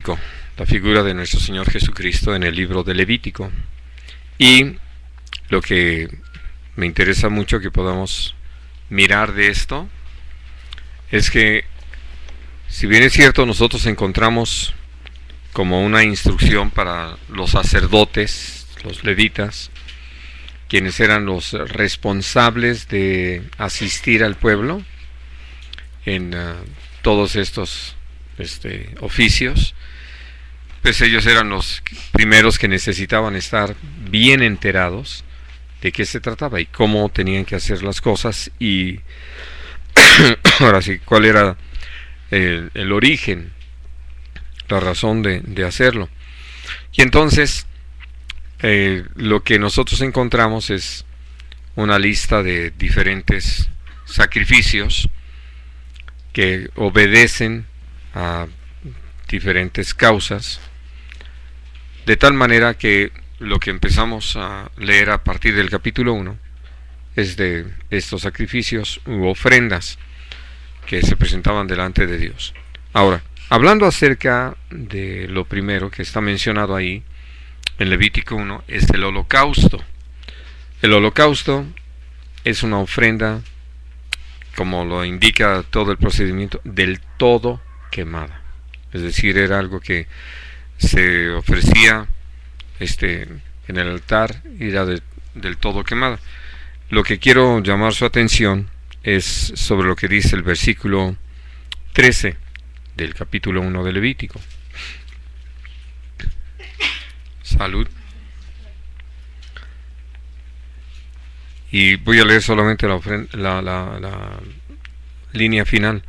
Levítico, la figura de nuestro Señor Jesucristo en el libro de Levítico. Y lo que me interesa mucho que podamos mirar de esto es que, si bien es cierto, nosotros encontramos como una instrucción para los sacerdotes, los levitas, quienes eran los responsables de asistir al pueblo en todos estos oficios, pues ellos eran los primeros que necesitaban estar bien enterados de qué se trataba y cómo tenían que hacer las cosas, y ahora sí, cuál era el origen, la razón de hacerlo. Y entonces lo que nosotros encontramos es una lista de diferentes sacrificios que obedecen a diferentes causas, de tal manera que lo que empezamos a leer a partir del capítulo 1 es de estos sacrificios u ofrendas que se presentaban delante de Dios. Ahora, hablando acerca de lo primero que está mencionado ahí en Levítico 1, es el holocausto. El holocausto es una ofrenda, como lo indica todo el procedimiento, del todo quemada. Es decir, era algo que se ofrecía en el altar y era del todo quemada. Lo que quiero llamar su atención es sobre lo que dice el versículo 13 del capítulo 1 de Levítico. Salud. Y voy a leer solamente la línea final.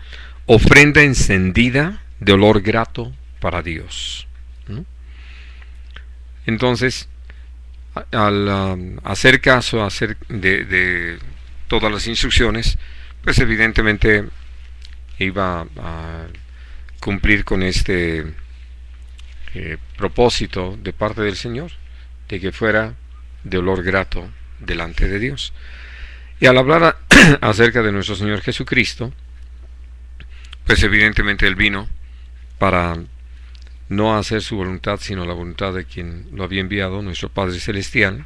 Ofrenda encendida de olor grato para Dios. ¿No? Entonces, al hacer caso de todas las instrucciones, pues evidentemente iba a cumplir con este propósito de parte del Señor, de que fuera de olor grato delante de Dios. Y al hablar acerca de nuestro Señor Jesucristo, pues evidentemente Él vino para no hacer su voluntad, sino la voluntad de quien lo había enviado, nuestro Padre Celestial.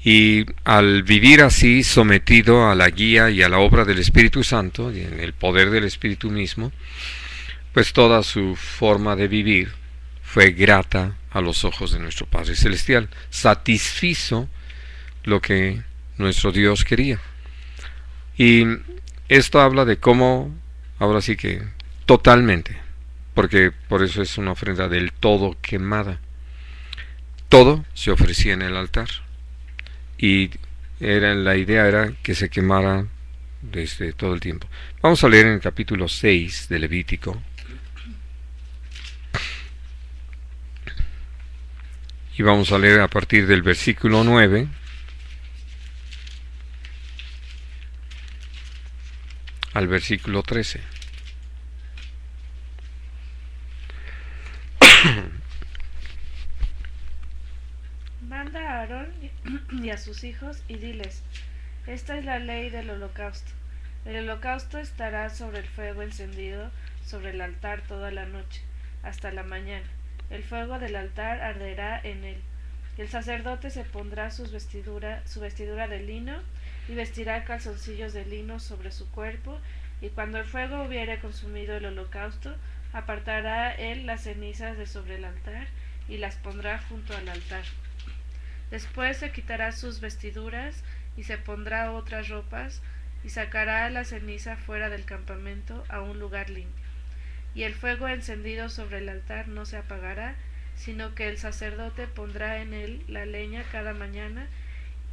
Y al vivir así, sometido a la guía y a la obra del Espíritu Santo, y en el poder del Espíritu mismo, pues toda su forma de vivir fue grata a los ojos de nuestro Padre Celestial. Satisfizo lo que nuestro Dios quería. Y esto habla de cómo, ahora sí que totalmente, porque por eso es una ofrenda del todo quemada. Todo se ofrecía en el altar. Y la idea era que se quemara desde todo el tiempo. Vamos a leer en el capítulo 6 de Levítico. Y vamos a leer a partir del versículo 9 al versículo 13. Manda a Aarón y a sus hijos y diles: esta es la ley del holocausto. El holocausto estará sobre el fuego encendido sobre el altar toda la noche, hasta la mañana. El fuego del altar arderá en él. El sacerdote se pondrá su vestidura de lino y vestirá calzoncillos de lino sobre su cuerpo, y cuando el fuego hubiere consumido el holocausto, apartará él las cenizas de sobre el altar y las pondrá junto al altar. Después se quitará sus vestiduras y se pondrá otras ropas, y sacará la ceniza fuera del campamento a un lugar limpio. Y el fuego encendido sobre el altar no se apagará, sino que el sacerdote pondrá en él la leña cada mañana,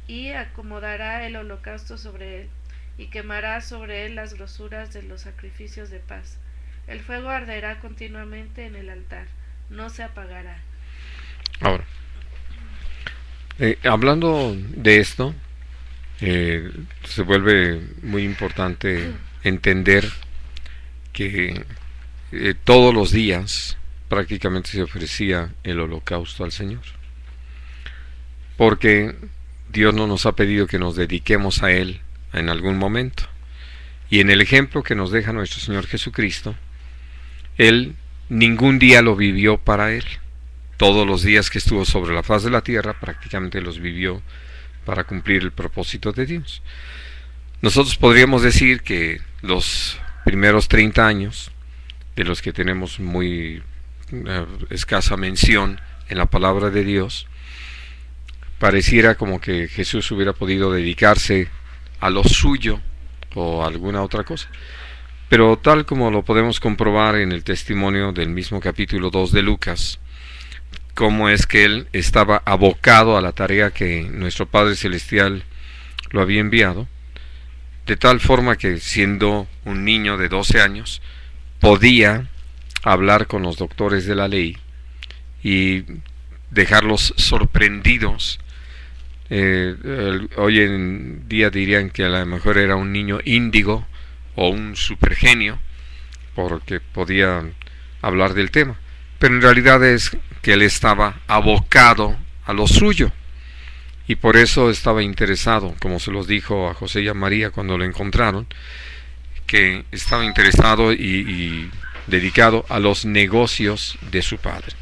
y acomodará el holocausto sobre él, y quemará sobre él las grosuras de los sacrificios de paz. El fuego arderá continuamente en el altar, no se apagará. Ahora, hablando de esto, se vuelve muy importante entender que todos los días prácticamente se ofrecía el holocausto al Señor, porque Dios no nos ha pedido que nos dediquemos a Él en algún momento, y en el ejemplo que nos deja nuestro Señor Jesucristo, Él ningún día lo vivió para él. Todos los días que estuvo sobre la faz de la tierra prácticamente los vivió para cumplir el propósito de Dios. Nosotros podríamos decir que los primeros 30 años, de los que tenemos muy escasa mención en la palabra de Dios, pareciera como que Jesús hubiera podido dedicarse a lo suyo o a alguna otra cosa. Pero tal como lo podemos comprobar en el testimonio del mismo capítulo 2 de Lucas, cómo es que él estaba abocado a la tarea que nuestro Padre Celestial lo había enviado, de tal forma que siendo un niño de 12 años, podía hablar con los doctores de la ley y dejarlos sorprendidos. Hoy en día dirían que a lo mejor era un niño índigo o un supergenio, porque podía hablar del tema. Pero en realidad es que él estaba abocado a lo suyo. Y por eso estaba interesado, como se los dijo a José y a María cuando lo encontraron, que estaba interesado y dedicado a los negocios de su padre.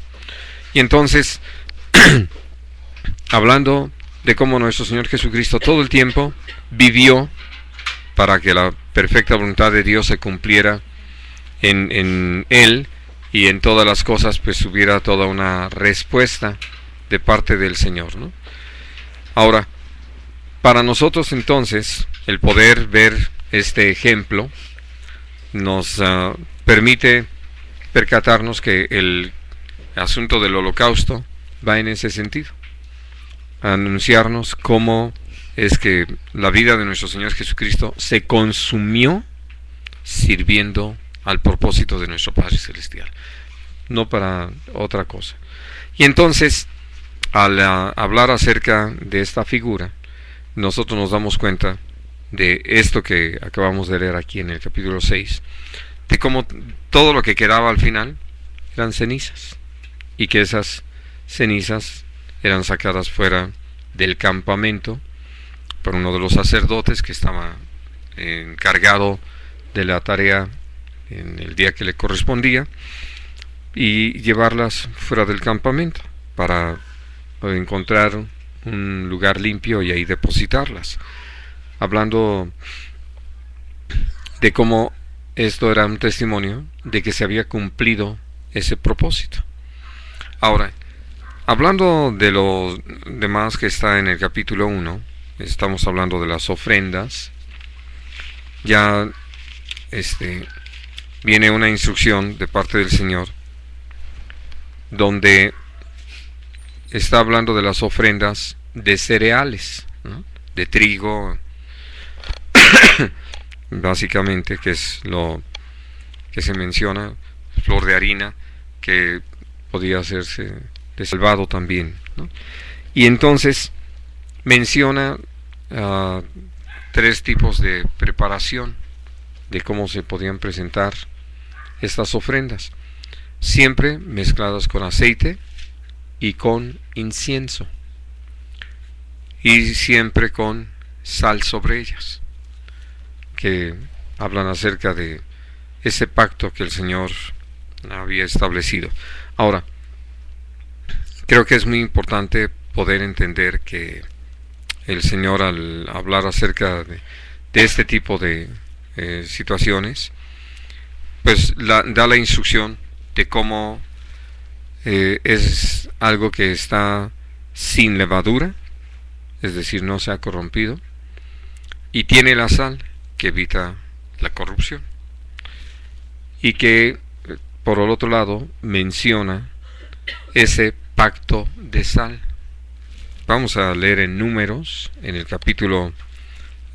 Y entonces, hablando de cómo nuestro Señor Jesucristo todo el tiempo vivió para que la perfecta voluntad de Dios se cumpliera en Él, y en todas las cosas pues hubiera toda una respuesta de parte del Señor, ¿no? Ahora, para nosotros entonces, el poder ver este ejemplo nos permite percatarnos que el asunto del holocausto va en ese sentido, a anunciarnos cómo es que la vida de nuestro Señor Jesucristo se consumió sirviendo al propósito de nuestro Padre Celestial, no para otra cosa. Y entonces, al hablar acerca de esta figura, nosotros nos damos cuenta de esto que acabamos de leer aquí en el capítulo 6, de cómo todo lo que quedaba al final eran cenizas, y que esas cenizas eran sacadas fuera del campamento por uno de los sacerdotes que estaba encargado de la tarea en el día que le correspondía, y llevarlas fuera del campamento para encontrar un lugar limpio y ahí depositarlas, hablando de cómo esto era un testimonio de que se había cumplido ese propósito. Ahora, hablando de lo demás que está en el capítulo 1, estamos hablando de las ofrendas. Ya viene una instrucción de parte del Señor donde está hablando de las ofrendas de cereales, ¿no? De trigo, básicamente, que es lo que se menciona, flor de harina, que podía hacerse de salvado también, ¿no? Y entonces menciona tres tipos de preparación de cómo se podían presentar estas ofrendas, siempre mezcladas con aceite y con incienso, y siempre con sal sobre ellas, que hablan acerca de ese pacto que el Señor había establecido. Ahora, creo que es muy importante poder entender que el Señor, al hablar acerca de este tipo de situaciones, pues da la instrucción de cómo es algo que está sin levadura, es decir, no se ha corrompido, y tiene la sal que evita la corrupción, y que por el otro lado menciona ese pacto de sal. Vamos a leer en Números, en el capítulo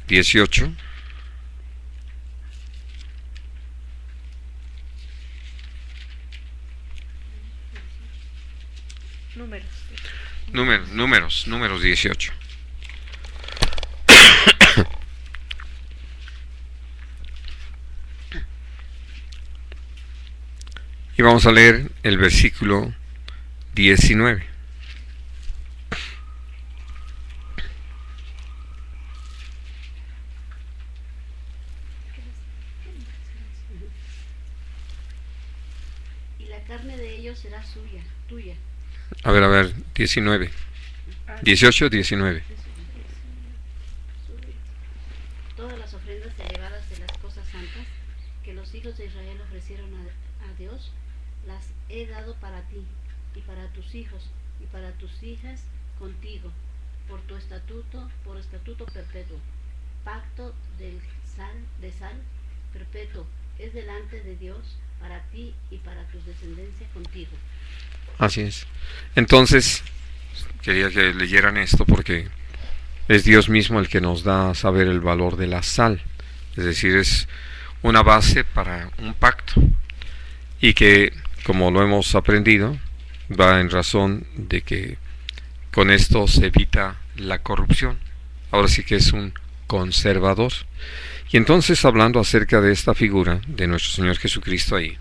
18. Números 18. Y vamos a leer el versículo 19. Y la será tuya. A ver, 19. 18, 19. Todas las ofrendas elevadas de las cosas santas que los hijos de Israel ofrecieron a Dios, las he dado para ti, y para tus hijos, y para tus hijas contigo, por estatuto perpetuo. Pacto de sal perpetuo es delante de Dios para ti y para tu descendencia contigo. Así es. Entonces, quería que leyeran esto porque es Dios mismo el que nos da a saber el valor de la sal. Es decir, es una base para un pacto. Y que, como lo hemos aprendido, va en razón de que con esto se evita la corrupción. Ahora sí que es un conservador. Y entonces, hablando acerca de esta figura de nuestro Señor Jesucristo ahí,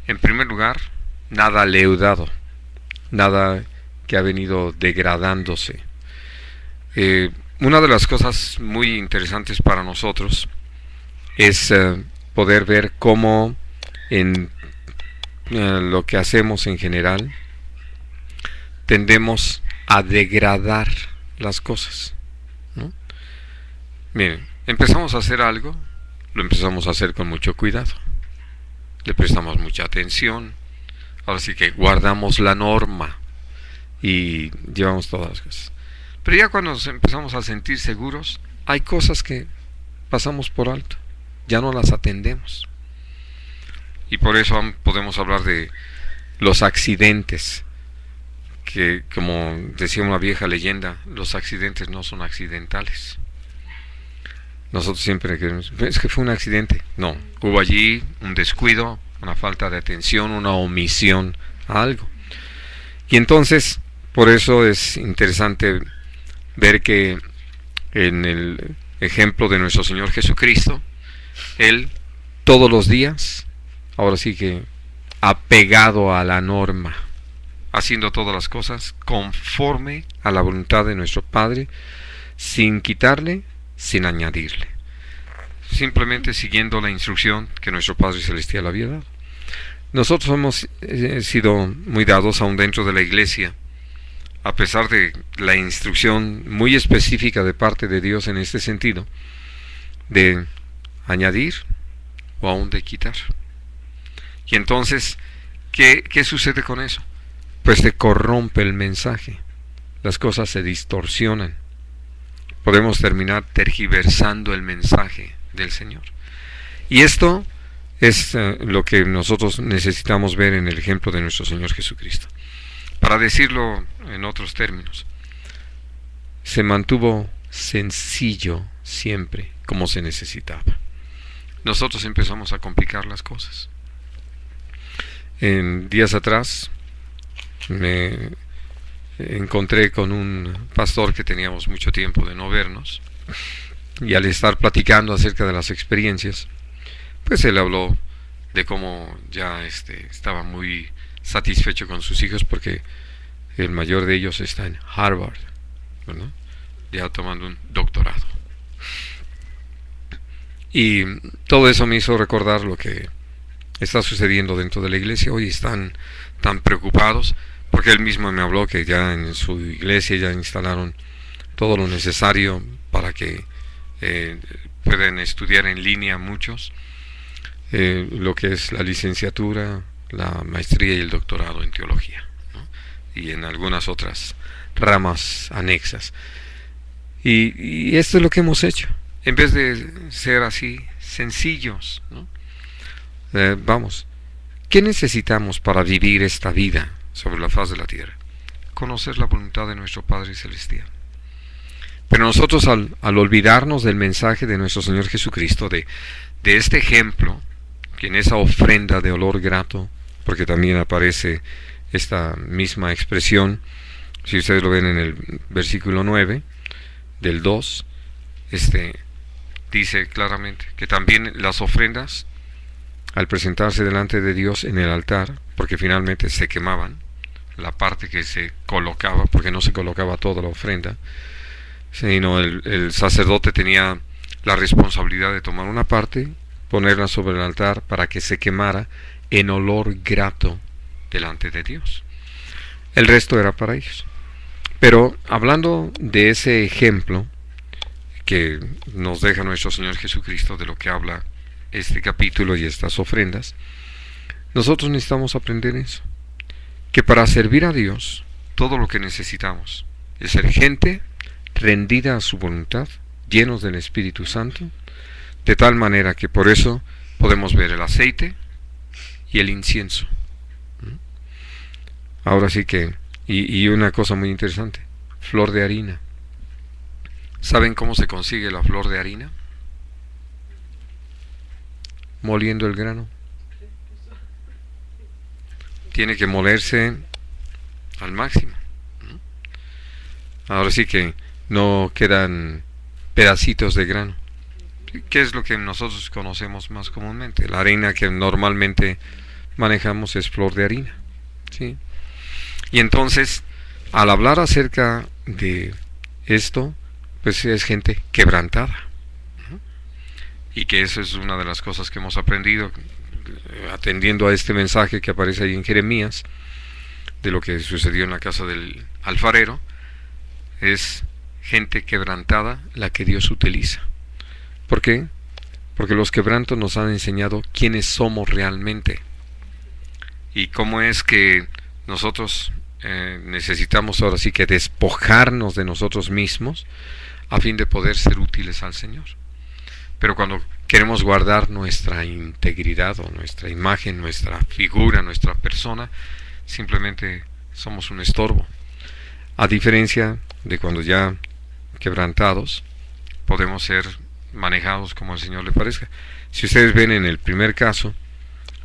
en primer lugar, nada leudado, nada que ha venido degradándose. Una de las cosas muy interesantes para nosotros es poder ver cómo en lo que hacemos en general tendemos a degradar las cosas, ¿no? Miren, empezamos a hacer algo, lo empezamos a hacer con mucho cuidado, le prestamos mucha atención, ahora sí que guardamos la norma y llevamos todas las cosas. Pero ya cuando nos empezamos a sentir seguros, hay cosas que pasamos por alto, ya no las atendemos. Y por eso podemos hablar de los accidentes, que como decía una vieja leyenda, los accidentes no son accidentales. Nosotros siempre queremos, es que fue un accidente. No, hubo allí un descuido, una falta de atención, una omisión a algo. Y entonces, por eso es interesante ver que en el ejemplo de nuestro Señor Jesucristo, Él todos los días, ahora sí que apegado a la norma, haciendo todas las cosas conforme a la voluntad de nuestro Padre, sin quitarle, sin añadirle, simplemente siguiendo la instrucción que nuestro Padre Celestial había dado. Nosotros hemos sido muy dados aún dentro de la iglesia, a pesar de la instrucción muy específica de parte de Dios en este sentido, de añadir o aún de quitar. Y entonces, ¿qué sucede con eso? Pues se corrompe el mensaje, las cosas se distorsionan, podemos terminar tergiversando el mensaje del Señor. Y esto es lo que nosotros necesitamos ver en el ejemplo de nuestro Señor Jesucristo. Para decirlo en otros términos, se mantuvo sencillo siempre como se necesitaba. Nosotros empezamos a complicar las cosas. En días atrás me encontré con un pastor que teníamos mucho tiempo de no vernos, y al estar platicando acerca de las experiencias, pues él habló de cómo ya estaba muy satisfecho con sus hijos porque el mayor de ellos está en Harvard, ¿verdad? Ya tomando un doctorado. Y todo eso me hizo recordar lo que está sucediendo dentro de la iglesia. Hoy están tan preocupados porque él mismo me habló que ya en su iglesia ya instalaron todo lo necesario para que puedan estudiar en línea muchos, lo que es la licenciatura, la maestría y el doctorado en teología, ¿no? Y en algunas otras ramas anexas. Y esto es lo que hemos hecho, en vez de ser así sencillos, ¿no? Vamos, ¿qué necesitamos para vivir esta vida sobre la faz de la tierra? Conocer la voluntad de nuestro Padre Celestial. Pero nosotros al olvidarnos del mensaje de nuestro Señor Jesucristo, de este ejemplo, que en esa ofrenda de olor grato, porque también aparece esta misma expresión, si ustedes lo ven en el versículo 9 del 2, dice claramente que también las ofrendas, al presentarse delante de Dios en el altar, porque finalmente se quemaban, la parte que se colocaba, porque no se colocaba toda la ofrenda, sino el sacerdote tenía la responsabilidad de tomar una parte, ponerla sobre el altar para que se quemara en olor grato delante de Dios. El resto era para ellos. Pero hablando de ese ejemplo que nos deja nuestro Señor Jesucristo, de lo que habla este capítulo y estas ofrendas, nosotros necesitamos aprender eso, que para servir a Dios todo lo que necesitamos es ser gente rendida a su voluntad, llenos del Espíritu Santo, de tal manera que por eso podemos ver el aceite y el incienso. Ahora sí que, y una cosa muy interesante, flor de harina. ¿Saben cómo se consigue la flor de harina? Moliendo el grano. Tiene que molerse al máximo. Ahora sí que no quedan pedacitos de grano. ¿Qué es lo que nosotros conocemos más comúnmente? La harina que normalmente manejamos es flor de harina, ¿sí? Y entonces, al hablar acerca de esto, pues es gente quebrantada. Y que eso es una de las cosas que hemos aprendido atendiendo a este mensaje que aparece ahí en Jeremías, de lo que sucedió en la casa del alfarero. Es gente quebrantada la que Dios utiliza. ¿Por qué? Porque los quebrantos nos han enseñado quiénes somos realmente y cómo es que nosotros necesitamos ahora sí que despojarnos de nosotros mismos a fin de poder ser útiles al Señor. Pero cuando queremos guardar nuestra integridad o nuestra imagen, nuestra figura, nuestra persona, simplemente somos un estorbo. A diferencia de cuando ya quebrantados, podemos ser manejados como al Señor le parezca. Si ustedes ven en el primer caso,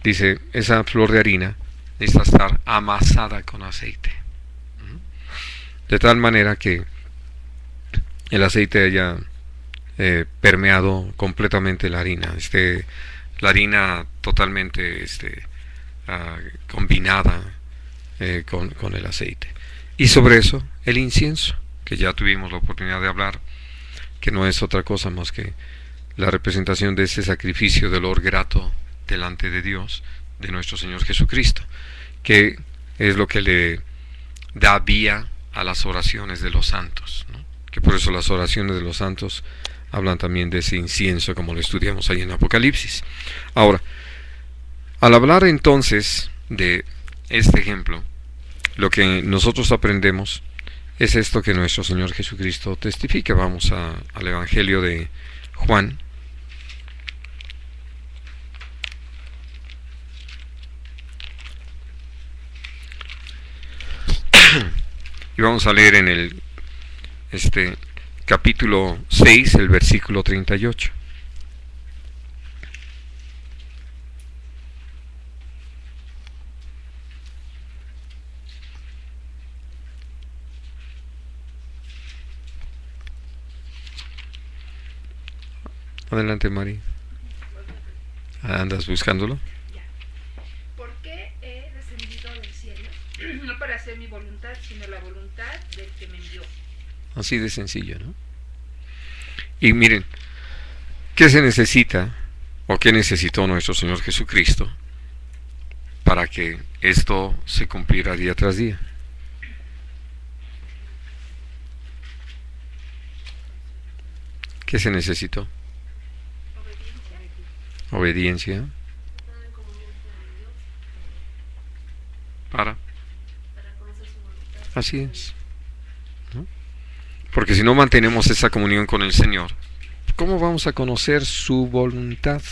dice, esa flor de harina necesita estar amasada con aceite. De tal manera que el aceite haya permeado completamente la harina, la harina totalmente combinada con el aceite. Y sobre eso el incienso, que ya tuvimos la oportunidad de hablar, que no es otra cosa más que la representación de ese sacrificio de olor grato delante de Dios, de nuestro Señor Jesucristo, que es lo que le da vía a las oraciones de los santos, ¿no? Que por eso las oraciones de los santos hablan también de ese incienso, como lo estudiamos ahí en Apocalipsis. Ahora, al hablar entonces de este ejemplo, lo que nosotros aprendemos es esto que nuestro Señor Jesucristo testifica. Vamos al Evangelio de Juan. Y vamos a leer en el capítulo 6, el versículo 38. Adelante, Mari. ¿Andas buscándolo? Ya. ¿Por qué he descendido del cielo? No para hacer mi voluntad, sino la voluntad del que me envió. Así de sencillo, ¿no? Y miren, ¿qué se necesita o qué necesitó nuestro Señor Jesucristo para que esto se cumpliera día tras día? ¿Qué se necesitó? Obediencia. Para así es, ¿no? Porque si no mantenemos esa comunión con el Señor, ¿cómo vamos a conocer su voluntad?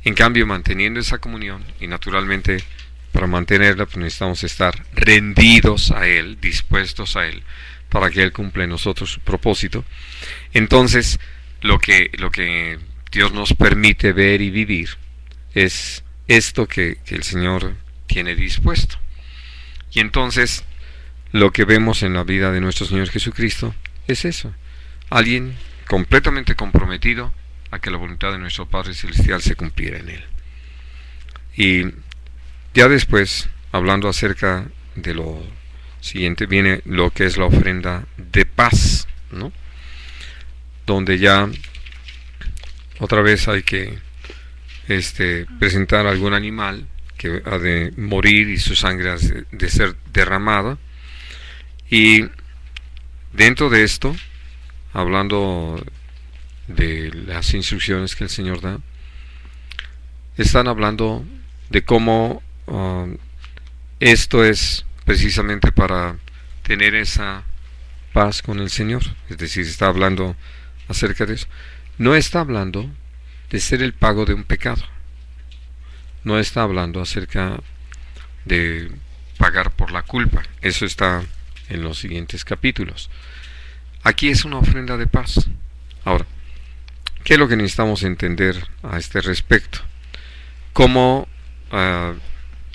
En cambio, manteniendo esa comunión, y naturalmente para mantenerla pues necesitamos estar rendidos a Él, dispuestos a Él, para que Él cumpla en nosotros su propósito. Entonces, lo que Dios nos permite ver y vivir es esto que el Señor tiene dispuesto. Y entonces lo que vemos en la vida de nuestro Señor Jesucristo es eso: alguien completamente comprometido a que la voluntad de nuestro Padre Celestial se cumpliera en él. Y ya después, hablando acerca de lo siguiente, viene lo que es la ofrenda de paz, ¿no? Donde ya otra vez hay que presentar algún animal que ha de morir y su sangre ha de ser derramada. Y dentro de esto, hablando de las instrucciones que el Señor da, están hablando de cómo esto es precisamente para tener esa paz con el Señor. Es decir, está hablando acerca de eso. No está hablando de ser el pago de un pecado. No está hablando acerca de pagar por la culpa. Eso está en los siguientes capítulos. Aquí es una ofrenda de paz. Ahora, ¿qué es lo que necesitamos entender a este respecto? ¿Cómo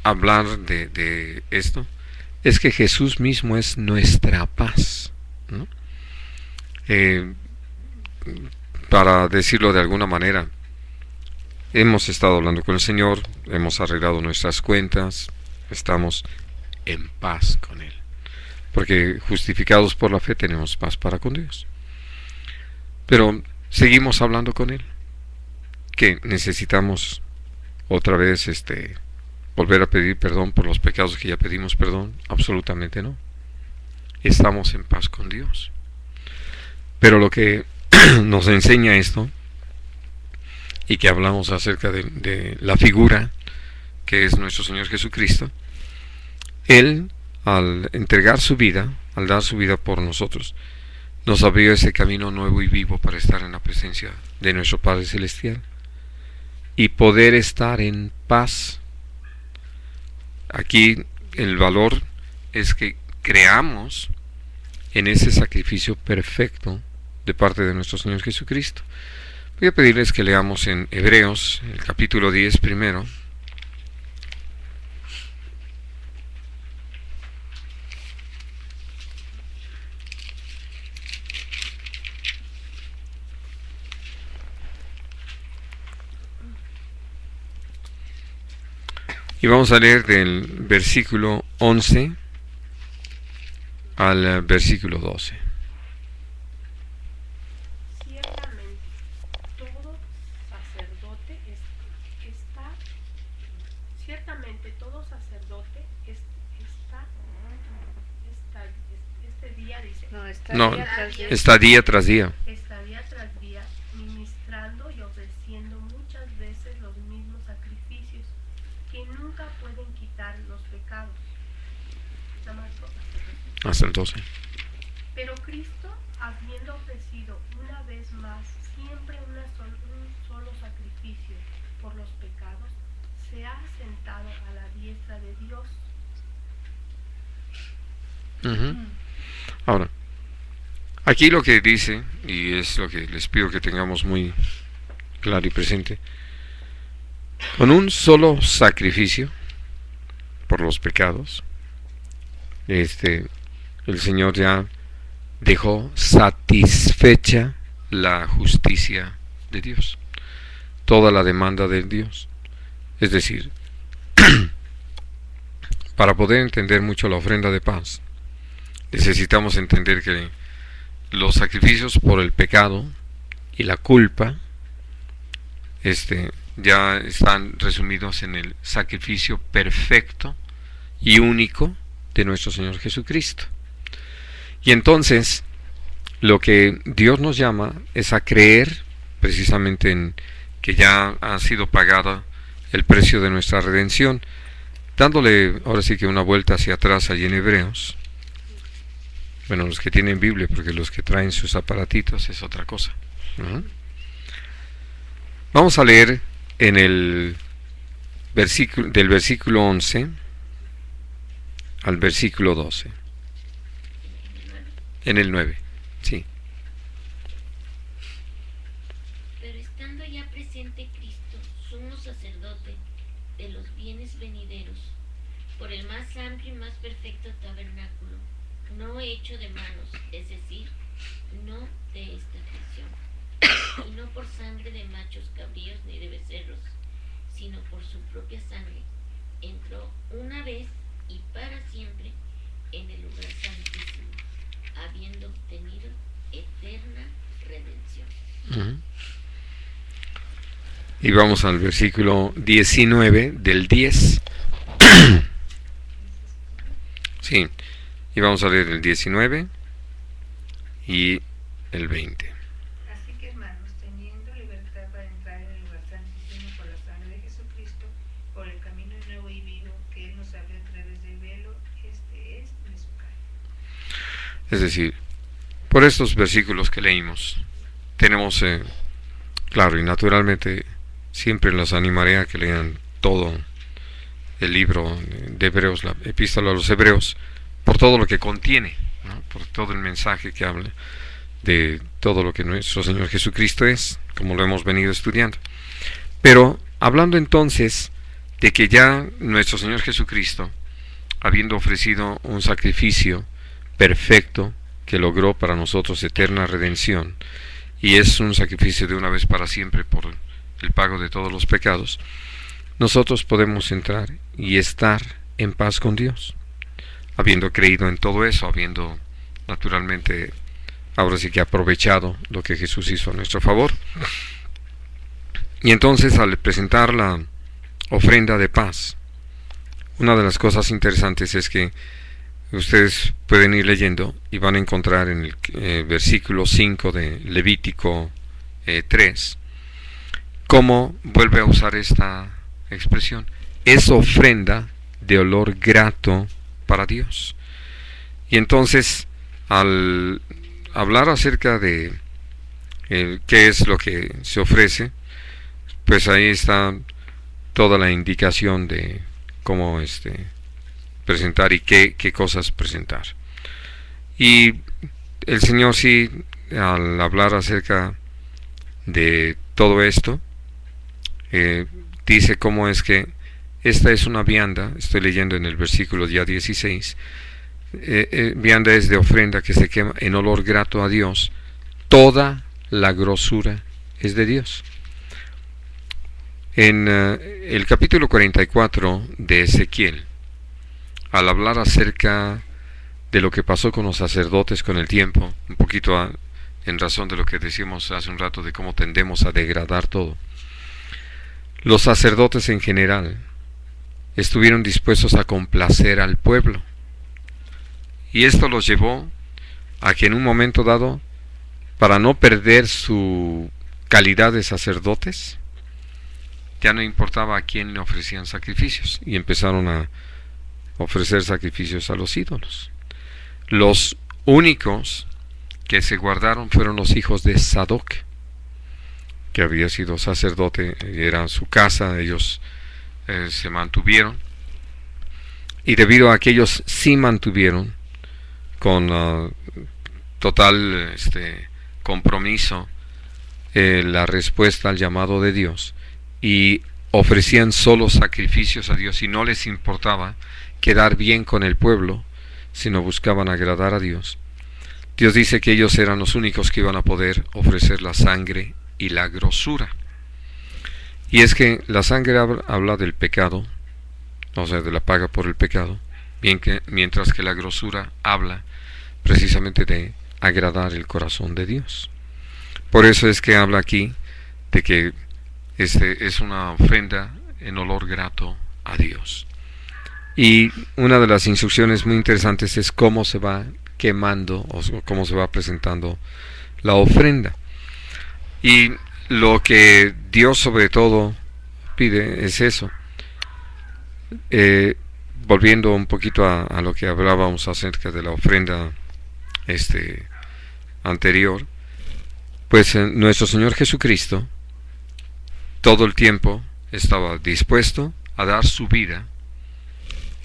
hablar de esto? Es que Jesús mismo es nuestra paz, ¿no? Para decirlo de alguna manera, hemos estado hablando con el Señor, hemos arreglado nuestras cuentas, estamos en paz con Él, porque justificados por la fe tenemos paz para con Dios. Pero seguimos hablando con Él, que necesitamos otra vez volver a pedir perdón por los pecados que ya pedimos perdón. Absolutamente no. Estamos en paz con Dios. Pero lo que nos enseña esto, y que hablamos acerca de la figura que es nuestro Señor Jesucristo, Él, al entregar su vida, al dar su vida por nosotros, nos abrió ese camino nuevo y vivo para estar en la presencia de nuestro Padre Celestial y poder estar en paz. Aquí el valor es que creamos en ese sacrificio perfecto de parte de nuestro Señor Jesucristo. Voy a pedirles que leamos en Hebreos, el capítulo 10 primero. Y vamos a leer del versículo 11 al versículo 12. Ciertamente todo sacerdote está día tras día. Está día tras día ministrando y ofreciendo muchas veces los mismos sacrificios que nunca pueden quitar los pecados. Hasta el 12. Pero Cristo, habiendo ofrecido una vez más siempre un solo sacrificio por los pecados, se ha sentado a la diestra de Dios. Ahora, aquí lo que dice, y es lo que les pido que tengamos muy claro y presente, con un solo sacrificio por los pecados, el Señor ya dejó satisfecha la justicia de Dios, toda la demanda de Dios. Es decir, para poder entender mucho la ofrenda de paz, necesitamos entender que los sacrificios por el pecado y la culpa ya están resumidos en el sacrificio perfecto y único de nuestro Señor Jesucristo. Y entonces lo que Dios nos llama es a creer precisamente en que ya ha sido pagada el precio de nuestra redención, dándole ahora sí que una vuelta hacia atrás allí en Hebreos. Bueno, los que tienen Biblia, porque los que traen sus aparatitos es otra cosa. Vamos a leer en el versículo, del versículo 11 al versículo 12. En el 9, sí. Pero estando ya presente Cristo, sumo sacerdote de los bienes venideros, por el más amplio y más perfecto tabernáculo, no hecho de manos, es decir, no de esta creación, y no por sangre de machos cabríos ni de becerros, sino por su propia sangre, entró una vez y para siempre en el lugar santísimo, habiendo obtenido eterna redención. Y vamos al versículo 19 del 10. Sí, y vamos a leer el 19 y el 20. Así que, hermanos, teniendo libertad para entrar en el lugar santísimo por la sangre de Jesucristo, por el camino nuevo y vivo que Él nos abrió a través del velo, este es su carne. Es decir, por estos versículos que leímos, tenemos, claro, y naturalmente siempre los animaré a que lean todo el libro de Hebreos, la epístola a los Hebreos, por todo lo que contiene, ¿no? Por todo el mensaje que habla de todo lo que nuestro Señor Jesucristo es, como lo hemos venido estudiando. Pero hablando entonces de que ya nuestro Señor Jesucristo, habiendo ofrecido un sacrificio perfecto que logró para nosotros eterna redención, y es un sacrificio de una vez para siempre por el pago de todos los pecados, nosotros podemos entrar y estar en paz con Dios, habiendo creído en todo eso, habiendo naturalmente ahora sí que aprovechado lo que Jesús hizo a nuestro favor. Y entonces, al presentar la ofrenda de paz, una de las cosas interesantes es que ustedes pueden ir leyendo y van a encontrar en el versículo 5 de Levítico 3 cómo vuelve a usar esta expresión: es ofrenda de olor grato para Dios. Y entonces, al hablar acerca de qué es lo que se ofrece, pues ahí está toda la indicación de cómo presentar y qué cosas presentar. Y el Señor, sí, al hablar acerca de todo esto, dice cómo es que esta es una vianda. Estoy leyendo en el versículo ya 16. Vianda es de ofrenda que se quema en olor grato a Dios. Toda la grosura es de Dios. En el capítulo 44 de Ezequiel, al hablar acerca de lo que pasó con los sacerdotes con el tiempo, un poquito en razón de lo que decíamos hace un rato de cómo tendemos a degradar todo, los sacerdotes en general estuvieron dispuestos a complacer al pueblo, y esto los llevó a que en un momento dado, para no perder su calidad de sacerdotes, ya no importaba a quién le ofrecían sacrificios, y empezaron a ofrecer sacrificios a los ídolos. Los únicos que se guardaron fueron los hijos de Sadoc, que había sido sacerdote, era su casa, ellos se mantuvieron, y debido a que ellos sí mantuvieron con total compromiso la respuesta al llamado de Dios, y ofrecían solo sacrificios a Dios y no les importaba quedar bien con el pueblo, sino buscaban agradar a Dios. Dios dice que ellos eran los únicos que iban a poder ofrecer la sangre y la grosura. Y es que la sangre habla del pecado, o sea, de la paga por el pecado, mientras que la grosura habla precisamente de agradar el corazón de Dios. Por eso es que habla aquí de que es una ofrenda en olor grato a Dios. Y una de las instrucciones muy interesantes es cómo se va quemando o cómo se va presentando la ofrenda. Y lo que Dios sobre todo pide es eso. Volviendo un poquito a lo que hablábamos acerca de la ofrenda anterior, pues nuestro Señor Jesucristo todo el tiempo estaba dispuesto a dar su vida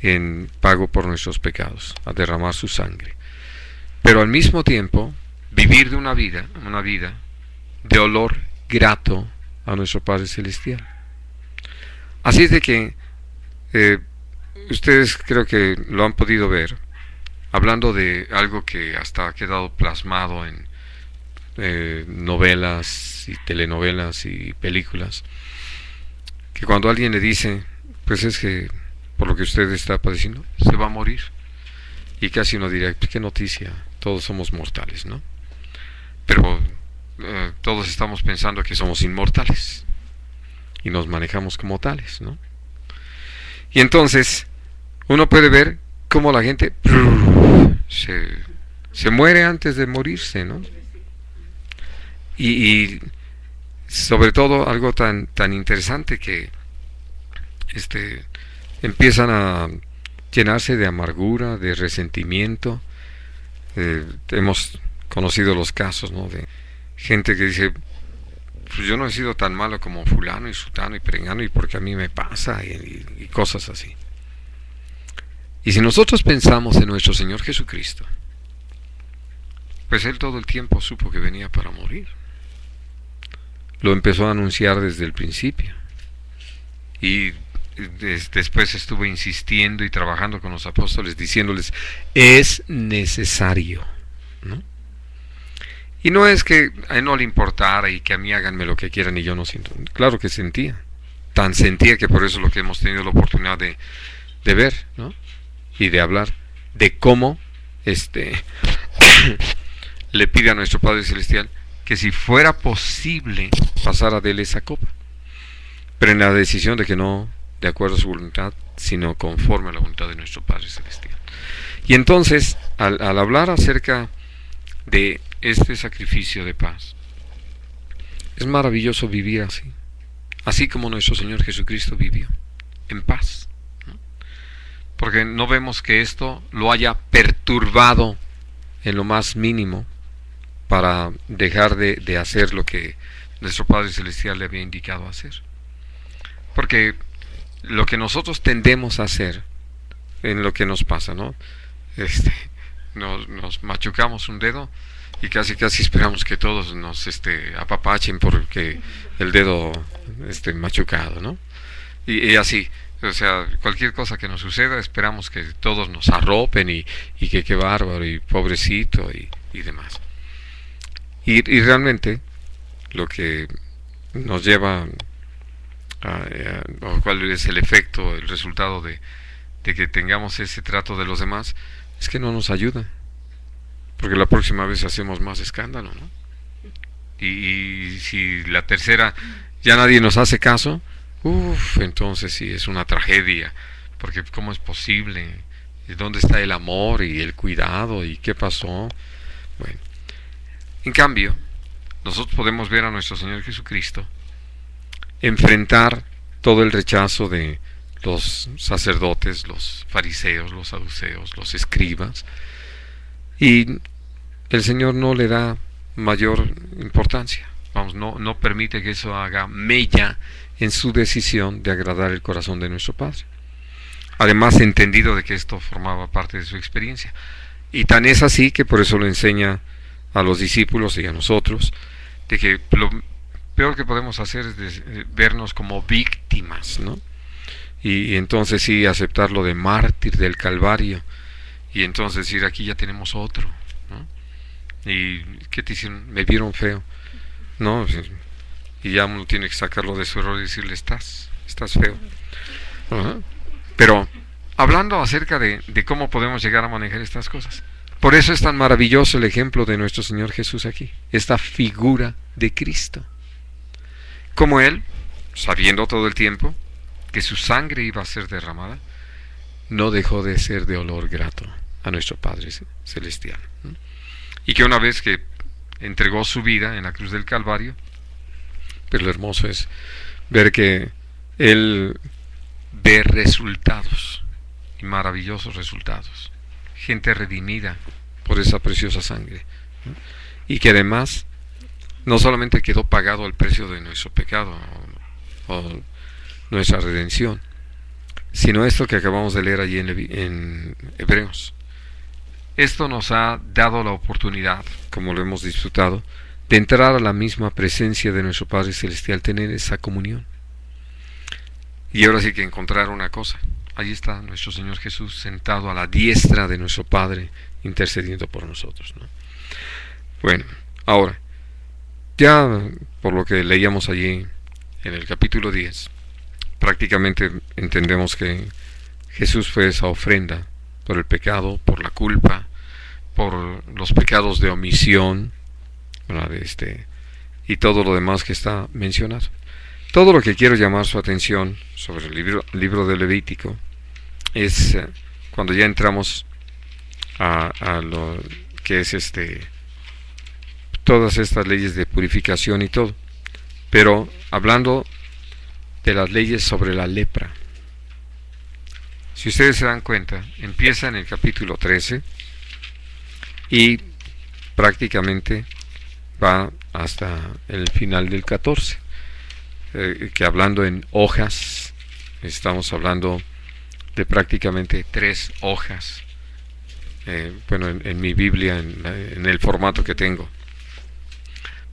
en pago por nuestros pecados, a derramar su sangre, pero al mismo tiempo vivir de una vida de olor grato a nuestro Padre Celestial. Así es de que ustedes creo que lo han podido ver, hablando de algo que hasta ha quedado plasmado en novelas y telenovelas y películas, que cuando alguien le dice, pues es que por lo que usted está padeciendo, se va a morir, y casi uno diría, qué noticia, todos somos mortales, ¿no? Pero todos estamos pensando que somos inmortales, y nos manejamos como tales, ¿no? Y entonces uno puede ver cómo la gente se muere antes de morirse, ¿no? Y sobre todo algo tan interesante que empiezan a llenarse de amargura, de resentimiento. Hemos conocido los casos, ¿no?, de gente que dice, pues yo no he sido tan malo como fulano y sutano y perengano, y porque a mí me pasa, y cosas así. Y si nosotros pensamos en nuestro Señor Jesucristo, pues Él todo el tiempo supo que venía para morir. Lo empezó a anunciar desde el principio. Y después estuvo insistiendo y trabajando con los apóstoles, diciéndoles, es necesario, ¿no? Y no es que a Él no le importara y que a mí háganme lo que quieran y yo no siento. Claro que sentía. Tan sentía que por eso lo que hemos tenido la oportunidad de ver, ¿no?, y de hablar de cómo le pide a nuestro Padre Celestial que si fuera posible pasara de Él esa copa, pero en la decisión de que no de acuerdo a su voluntad, sino conforme a la voluntad de nuestro Padre Celestial. Y entonces, al hablar acerca de este sacrificio de paz, es maravilloso vivir así como nuestro Señor Jesucristo vivió, en paz, ¿no? Porque no vemos que esto lo haya perturbado en lo más mínimo para dejar de hacer lo que nuestro Padre Celestial le había indicado hacer. Porque lo que nosotros tendemos a hacer en lo que nos pasa, ¿no? Nos machucamos un dedo y casi esperamos que todos nos apapachen porque el dedo machucado, ¿no? Y así, o sea, cualquier cosa que nos suceda esperamos que todos nos arropen y que qué bárbaro y pobrecito y demás. Y realmente lo que nos lleva o cuál es el efecto, el resultado de que tengamos ese trato de los demás, es que no nos ayuda, porque la próxima vez hacemos más escándalo, ¿no? Y si la tercera ya nadie nos hace caso, entonces sí es una tragedia, porque ¿cómo es posible? ¿Dónde está el amor y el cuidado? ¿Y qué pasó? Bueno, en cambio, nosotros podemos ver a nuestro Señor Jesucristo enfrentar todo el rechazo de los sacerdotes, los fariseos, los saduceos, los escribas, y el Señor no le da mayor importancia. Vamos, no permite que eso haga mella en su decisión de agradar el corazón de nuestro Padre. Además, entendido de que esto formaba parte de su experiencia. Y tan es así que por eso lo enseña a los discípulos y a nosotros, de que lo peor que podemos hacer es vernos como víctimas, ¿no? Y entonces sí aceptar lo de mártir del Calvario, y entonces decir, aquí ya tenemos otro, ¿no? Y ¿qué te hicieron? Me vieron feo, ¿no? Y ya uno tiene que sacarlo de su error y decirle, estás feo. Uh-huh. Pero hablando acerca de cómo podemos llegar a manejar estas cosas, por eso es tan maravilloso el ejemplo de nuestro Señor Jesús aquí, esta figura de Cristo. Como Él, sabiendo todo el tiempo que su sangre iba a ser derramada, no dejó de ser de olor grato a nuestro Padre Celestial. Y que una vez que entregó su vida en la cruz del Calvario, pues lo hermoso es ver que Él ve resultados, y maravillosos resultados, gente redimida por esa preciosa sangre, ¿no? Y que además no solamente quedó pagado el precio de nuestro pecado o nuestra redención, sino esto que acabamos de leer allí en Hebreos. Esto nos ha dado la oportunidad, como lo hemos disfrutado, de entrar a la misma presencia de nuestro Padre Celestial, tener esa comunión. Y ahora sí que encontrar una cosa, allí está nuestro Señor Jesús sentado a la diestra de nuestro Padre, intercediendo por nosotros, ¿no? Bueno, ahora, ya por lo que leíamos allí en el capítulo 10, prácticamente entendemos que Jesús fue esa ofrenda por el pecado, por la culpa, por los pecados de omisión, ¿verdad? Y todo lo demás que está mencionado. todo lo que quiero llamar su atención sobre el libro de Levítico es cuando ya entramos a lo que es todas estas leyes de purificación y todo, pero hablando de las leyes sobre la lepra. Si ustedes se dan cuenta, empieza en el capítulo 13 y prácticamente va hasta el final del 14, que hablando en hojas, estamos hablando de prácticamente 3 hojas, en mi Biblia, en el formato que tengo.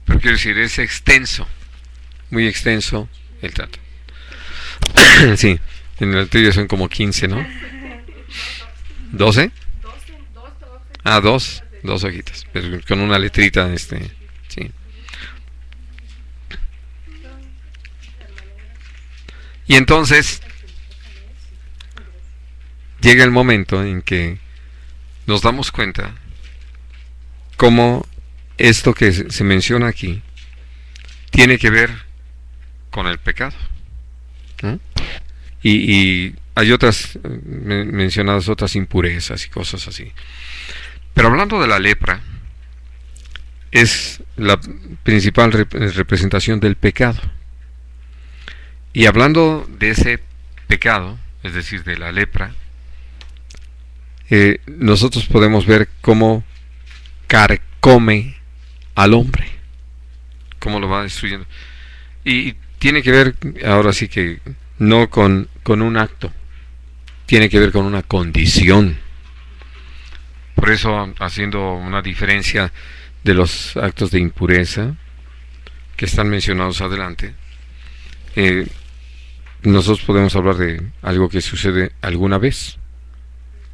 Pero quiero decir, es extenso, muy extenso el trato. Sí, en el tuyo son como 15, ¿no? ¿12? Ah, dos hojitas, pero con una letrita, sí. Y entonces llega el momento en que nos damos cuenta cómo esto que se menciona aquí tiene que ver con el pecado, ¿no? Y hay otras mencionadas, otras impurezas y cosas así. Pero hablando de la lepra, es la principal representación del pecado. Y hablando de ese pecado, es decir, de la lepra, nosotros podemos ver cómo carcome al hombre, cómo lo va destruyendo. Y tiene que ver, ahora sí que no con un acto, tiene que ver con una condición. Por eso, haciendo una diferencia de los actos de impureza que están mencionados adelante, nosotros podemos hablar de algo que sucede alguna vez,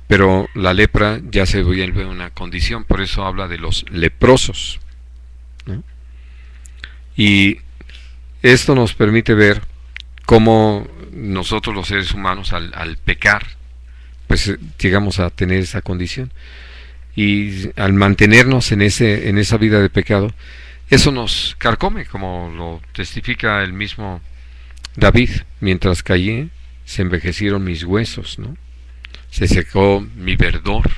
pero la lepra ya se vuelve una condición. Por eso habla de los leprosos, ¿no? Y esto nos permite ver cómo nosotros los seres humanos al pecar, pues llegamos a tener esa condición. Y al mantenernos en esa vida de pecado, eso nos carcome, como lo testifica el mismo David: mientras callé, se envejecieron mis huesos, ¿no? Se secó mi verdor.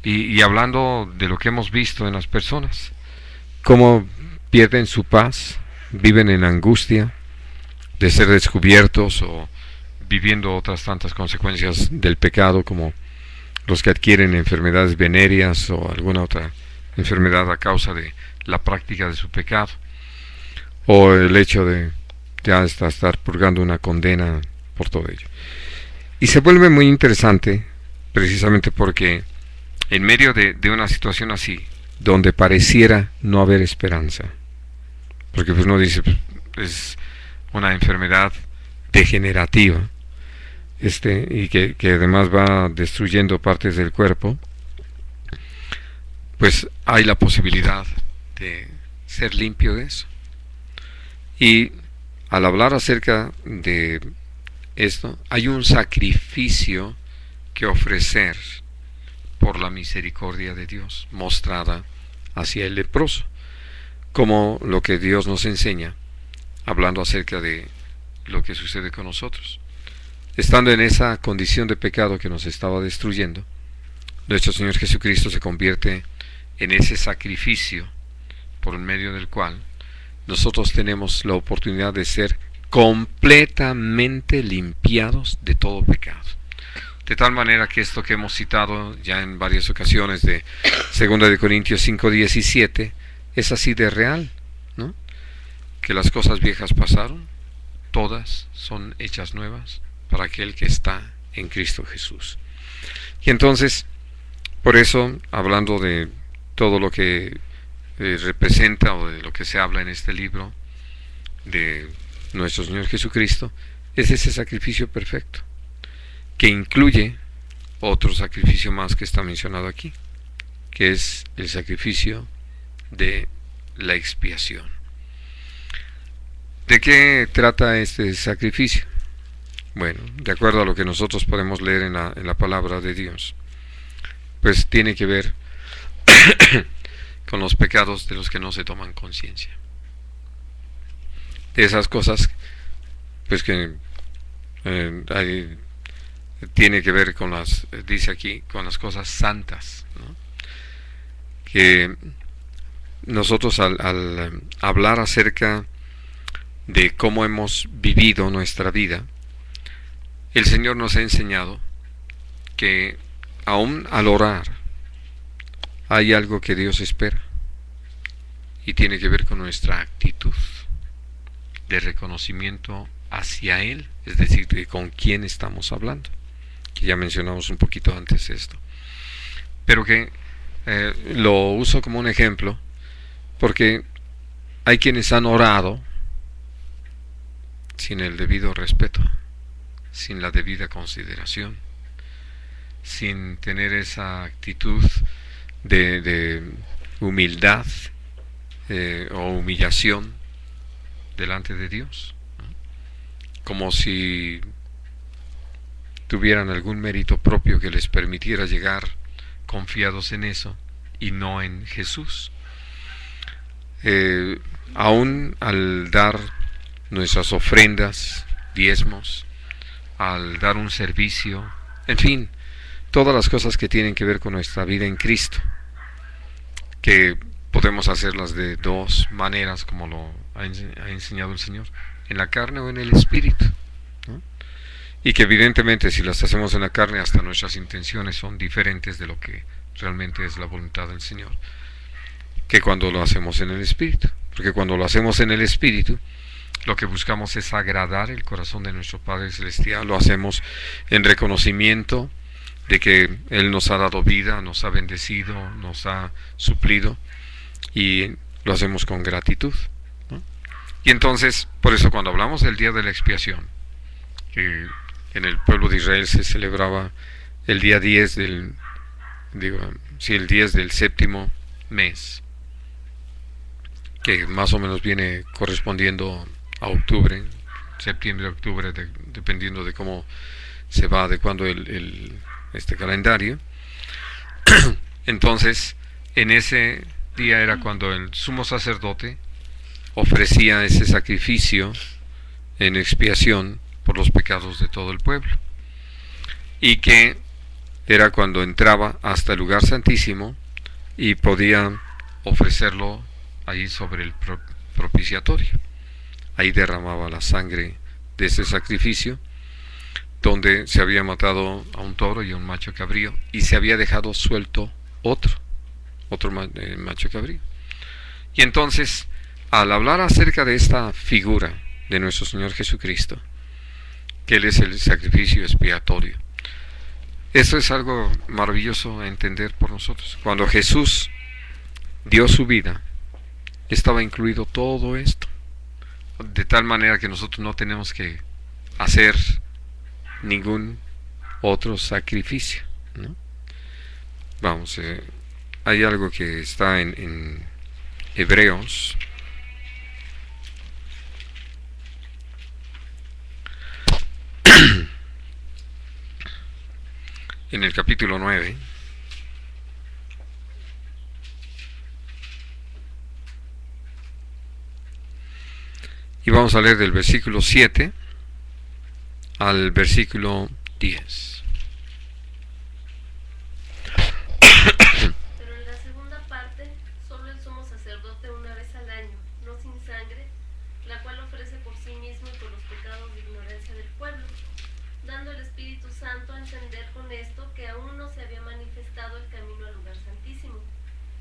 Y hablando de lo que hemos visto en las personas, cómo pierden su paz, viven en angustia de ser descubiertos o viviendo otras tantas consecuencias del pecado, como los que adquieren enfermedades venéreas o alguna otra enfermedad a causa de la práctica de su pecado, o el hecho de ya estar purgando una condena por todo ello. Y se vuelve muy interesante precisamente porque en medio de una situación así, donde pareciera no haber esperanza, porque pues uno dice, es una enfermedad degenerativa, y que además va destruyendo partes del cuerpo, pues hay la posibilidad de ser limpio de eso. Y al hablar acerca de esto, hay un sacrificio que ofrecer por la misericordia de Dios mostrada hacia el leproso, como lo que Dios nos enseña hablando acerca de lo que sucede con nosotros. Estando en esa condición de pecado que nos estaba destruyendo, nuestro Señor Jesucristo se convierte en ese sacrificio por medio del cual nosotros tenemos la oportunidad de ser completamente limpiados de todo pecado. De tal manera que esto que hemos citado ya en varias ocasiones de 2 Corintios 5:17 es así de real, ¿no? Que las cosas viejas pasaron, todas son hechas nuevas para aquel que está en Cristo Jesús. Y entonces, por eso, hablando de todo lo que representa o de lo que se habla en este libro de nuestro Señor Jesucristo, es ese sacrificio perfecto, que incluye otro sacrificio más que está mencionado aquí, que es el sacrificio de la expiación. ¿De qué trata este sacrificio? Bueno, de acuerdo a lo que nosotros podemos leer en la palabra de Dios, pues tiene que ver con los pecados de los que no se toman conciencia. esas cosas, pues que tiene que ver con las, dice aquí, con las cosas santas, ¿no? Que nosotros al hablar acerca de cómo hemos vivido nuestra vida, el Señor nos ha enseñado que aún al orar hay algo que Dios espera, y tiene que ver con nuestra actitud de reconocimiento hacia Él, es decir, de con quién estamos hablando, que ya mencionamos un poquito antes esto, pero que lo uso como un ejemplo porque hay quienes han orado sin el debido respeto, sin la debida consideración, sin tener esa actitud de humildad o humillación delante de Dios, ¿no? Como si tuvieran algún mérito propio que les permitiera llegar confiados en eso y no en Jesús. Aún al dar nuestras ofrendas, diezmos, al dar un servicio, en fin, todas las cosas que tienen que ver con nuestra vida en Cristo, que podemos hacerlas de dos maneras, como lo ha enseñado el Señor, en la carne o en el espíritu, ¿no? Y que evidentemente si las hacemos en la carne, hasta nuestras intenciones son diferentes de lo que realmente es la voluntad del Señor, que cuando lo hacemos en el espíritu, porque cuando lo hacemos en el espíritu, lo que buscamos es agradar el corazón de nuestro Padre Celestial, lo hacemos en reconocimiento de que Él nos ha dado vida, nos ha bendecido, nos ha suplido, y lo hacemos con gratitud, ¿no? Y entonces, por eso cuando hablamos del día de la expiación, que en el pueblo de Israel se celebraba el día 10 del, el 10 del séptimo mes, que más o menos viene correspondiendo a octubre, septiembre, octubre, dependiendo de cómo se va adecuando este calendario. Entonces, en ese día era cuando el sumo sacerdote ofrecía ese sacrificio en expiación por los pecados de todo el pueblo, y que era cuando entraba hasta el lugar santísimo y podía ofrecerlo ahí sobre el propiciatorio. Ahí derramaba la sangre de ese sacrificio, donde se había matado a un toro y a un macho cabrío, y se había dejado suelto otro macho cabrío. Y entonces, al hablar acerca de esta figura de nuestro Señor Jesucristo, que Él es el sacrificio expiatorio, esto es algo maravilloso a entender por nosotros. Cuando Jesús dio su vida, estaba incluido todo esto, de tal manera que nosotros no tenemos que hacer ningún otro sacrificio, ¿no? Vamos, hay algo que está en Hebreos, en el capítulo 9, y vamos a leer del versículo 7 al versículo 10. Pero en la segunda parte, solo el sumo sacerdote una vez al año, no sin sangre, la cual ofrece por sí mismo y por los pecados de ignorancia del pueblo, dando el Espíritu Santo a entender con esto que aún no se había manifestado el camino al lugar santísimo,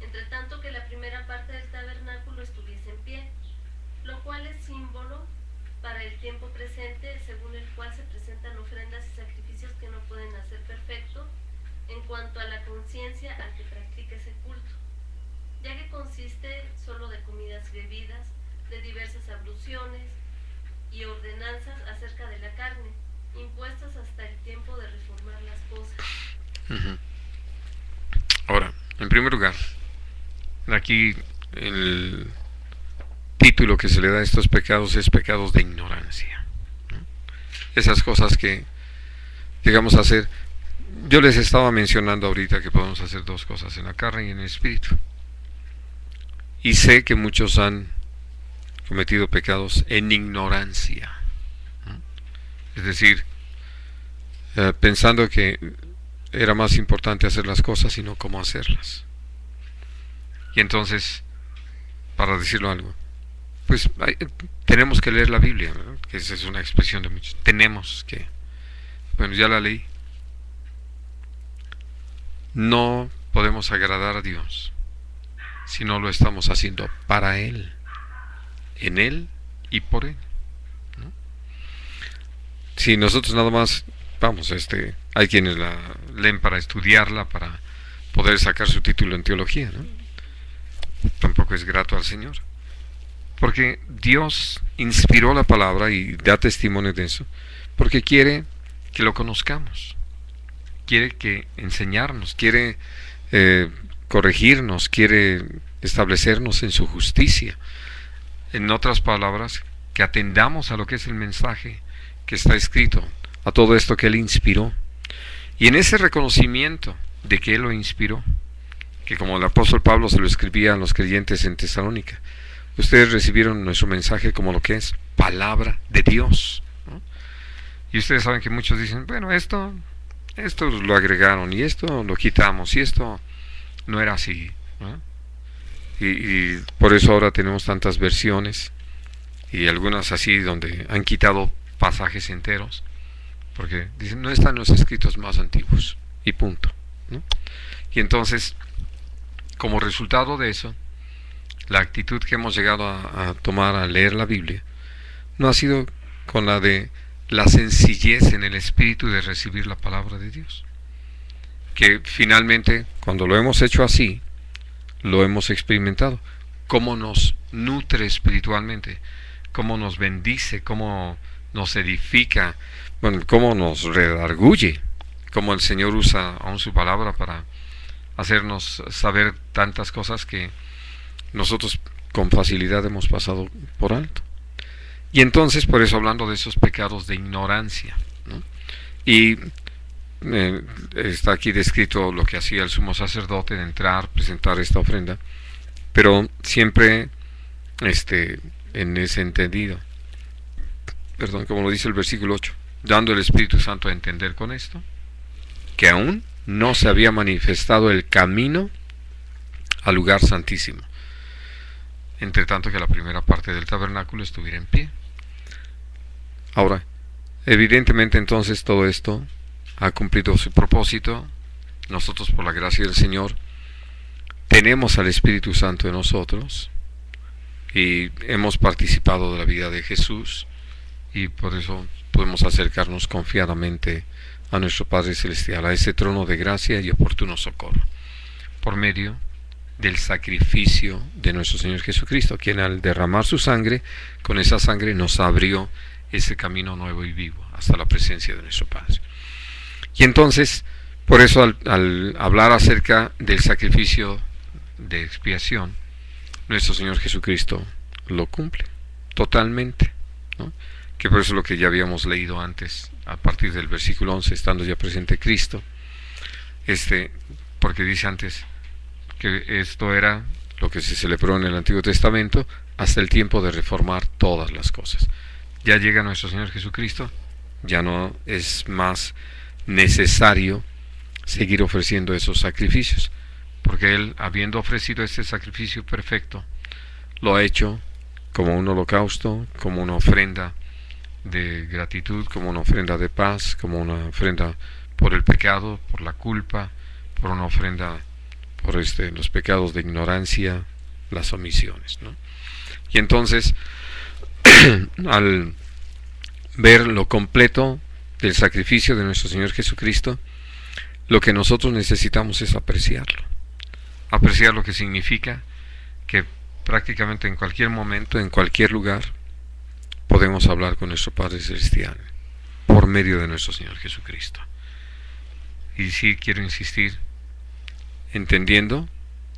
entre tanto que la primera parte del tabernáculo estuviese en pie, lo cual es símbolo para el tiempo presente, según el cual se presentan ofrendas y sacrificios que no pueden hacer perfecto en cuanto a la conciencia al que practica ese culto, ya que consiste solo de comidas y bebidas, de diversas abluciones y ordenanzas acerca de la carne, impuestas hasta el tiempo de reformar las cosas. Ahora, en primer lugar, aquí el título que se le da a estos pecados es pecados de ignorancia, ¿no? Esas cosas que llegamos a hacer. Yo les estaba mencionando ahorita que podemos hacer dos cosas, en la carne y en el espíritu, y sé que muchos han cometido pecados en ignorancia, ¿no? Es decir, pensando que era más importante hacer las cosas y no cómo hacerlas. Y entonces, para decirlo algo, pues tenemos que leer la Biblia, ¿no? Que esa es una expresión de muchos. Tenemos que, bueno, ya la leí. No podemos agradar a Dios si no lo estamos haciendo para Él, en Él y por Él, ¿no? Si nosotros nada más vamos, hay quienes la leen para estudiarla, para poder sacar su título en teología, ¿no? Tampoco es grato al Señor, porque Dios inspiró la palabra y da testimonio de eso, porque quiere que lo conozcamos, quiere que enseñarnos, quiere corregirnos, quiere establecernos en su justicia. En otras palabras, que atendamos a lo que es el mensaje que está escrito, a todo esto que Él inspiró. Y en ese reconocimiento de que Él lo inspiró, que como el apóstol Pablo se lo escribía a los creyentes en Tesalónica, ustedes recibieron nuestro mensaje como lo que es palabra de Dios, ¿no? Y ustedes saben que muchos dicen, bueno, esto lo agregaron, y esto lo quitamos, y esto no era así, ¿no? Y por eso ahora tenemos tantas versiones, y algunas así donde han quitado pasajes enteros, porque dicen, no están los escritos más antiguos, y punto, ¿no? Y entonces, como resultado de eso, la actitud que hemos llegado a tomar al leer la Biblia no ha sido con la de la sencillez en el espíritu de recibir la palabra de Dios, que finalmente, cuando lo hemos hecho así, lo hemos experimentado, cómo nos nutre espiritualmente, cómo nos bendice, cómo nos edifica, bueno, cómo nos redarguye, cómo el Señor usa aún su palabra para hacernos saber tantas cosas que nosotros con facilidad hemos pasado por alto. Y entonces, por eso, hablando de esos pecados de ignorancia, ¿no? Y está aquí descrito lo que hacía el sumo sacerdote de entrar, presentar esta ofrenda, pero siempre en ese entendido, como lo dice el versículo 8, dando el Espíritu Santo a entender con esto, que aún no se había manifestado el camino al lugar santísimo, entre tanto que la primera parte del tabernáculo estuviera en pie. Ahora, evidentemente entonces todo esto ha cumplido su propósito. Nosotros, por la gracia del Señor, tenemos al Espíritu Santo en nosotros y hemos participado de la vida de Jesús, y por eso podemos acercarnos confiadamente a nuestro Padre Celestial, a ese trono de gracia y oportuno socorro, por medio del sacrificio de nuestro Señor Jesucristo, quien al derramar su sangre, con esa sangre nos abrió ese camino nuevo y vivo hasta la presencia de nuestro Padre. Y entonces, por eso al hablar acerca del sacrificio de expiación, nuestro Señor Jesucristo lo cumple totalmente, ¿no? Que por eso lo que ya habíamos leído antes, a partir del versículo 11, estando ya presente Cristo, porque dice antes que esto era lo que se celebró en el Antiguo Testamento hasta el tiempo de reformar todas las cosas. Ya llega nuestro Señor Jesucristo, ya no es más necesario seguir ofreciendo esos sacrificios, porque Él, habiendo ofrecido este sacrificio perfecto, lo ha hecho como un holocausto, como una ofrenda de gratitud, como una ofrenda de paz, como una ofrenda por el pecado, por la culpa, por una ofrenda por los pecados de ignorancia, las omisiones, ¿no? Y entonces, al ver lo completo del sacrificio de nuestro Señor Jesucristo, lo que nosotros necesitamos es apreciarlo. Apreciar lo que significa que prácticamente en cualquier momento, en cualquier lugar, podemos hablar con nuestro Padre Celestial por medio de nuestro Señor Jesucristo. Y sí quiero insistir, entendiendo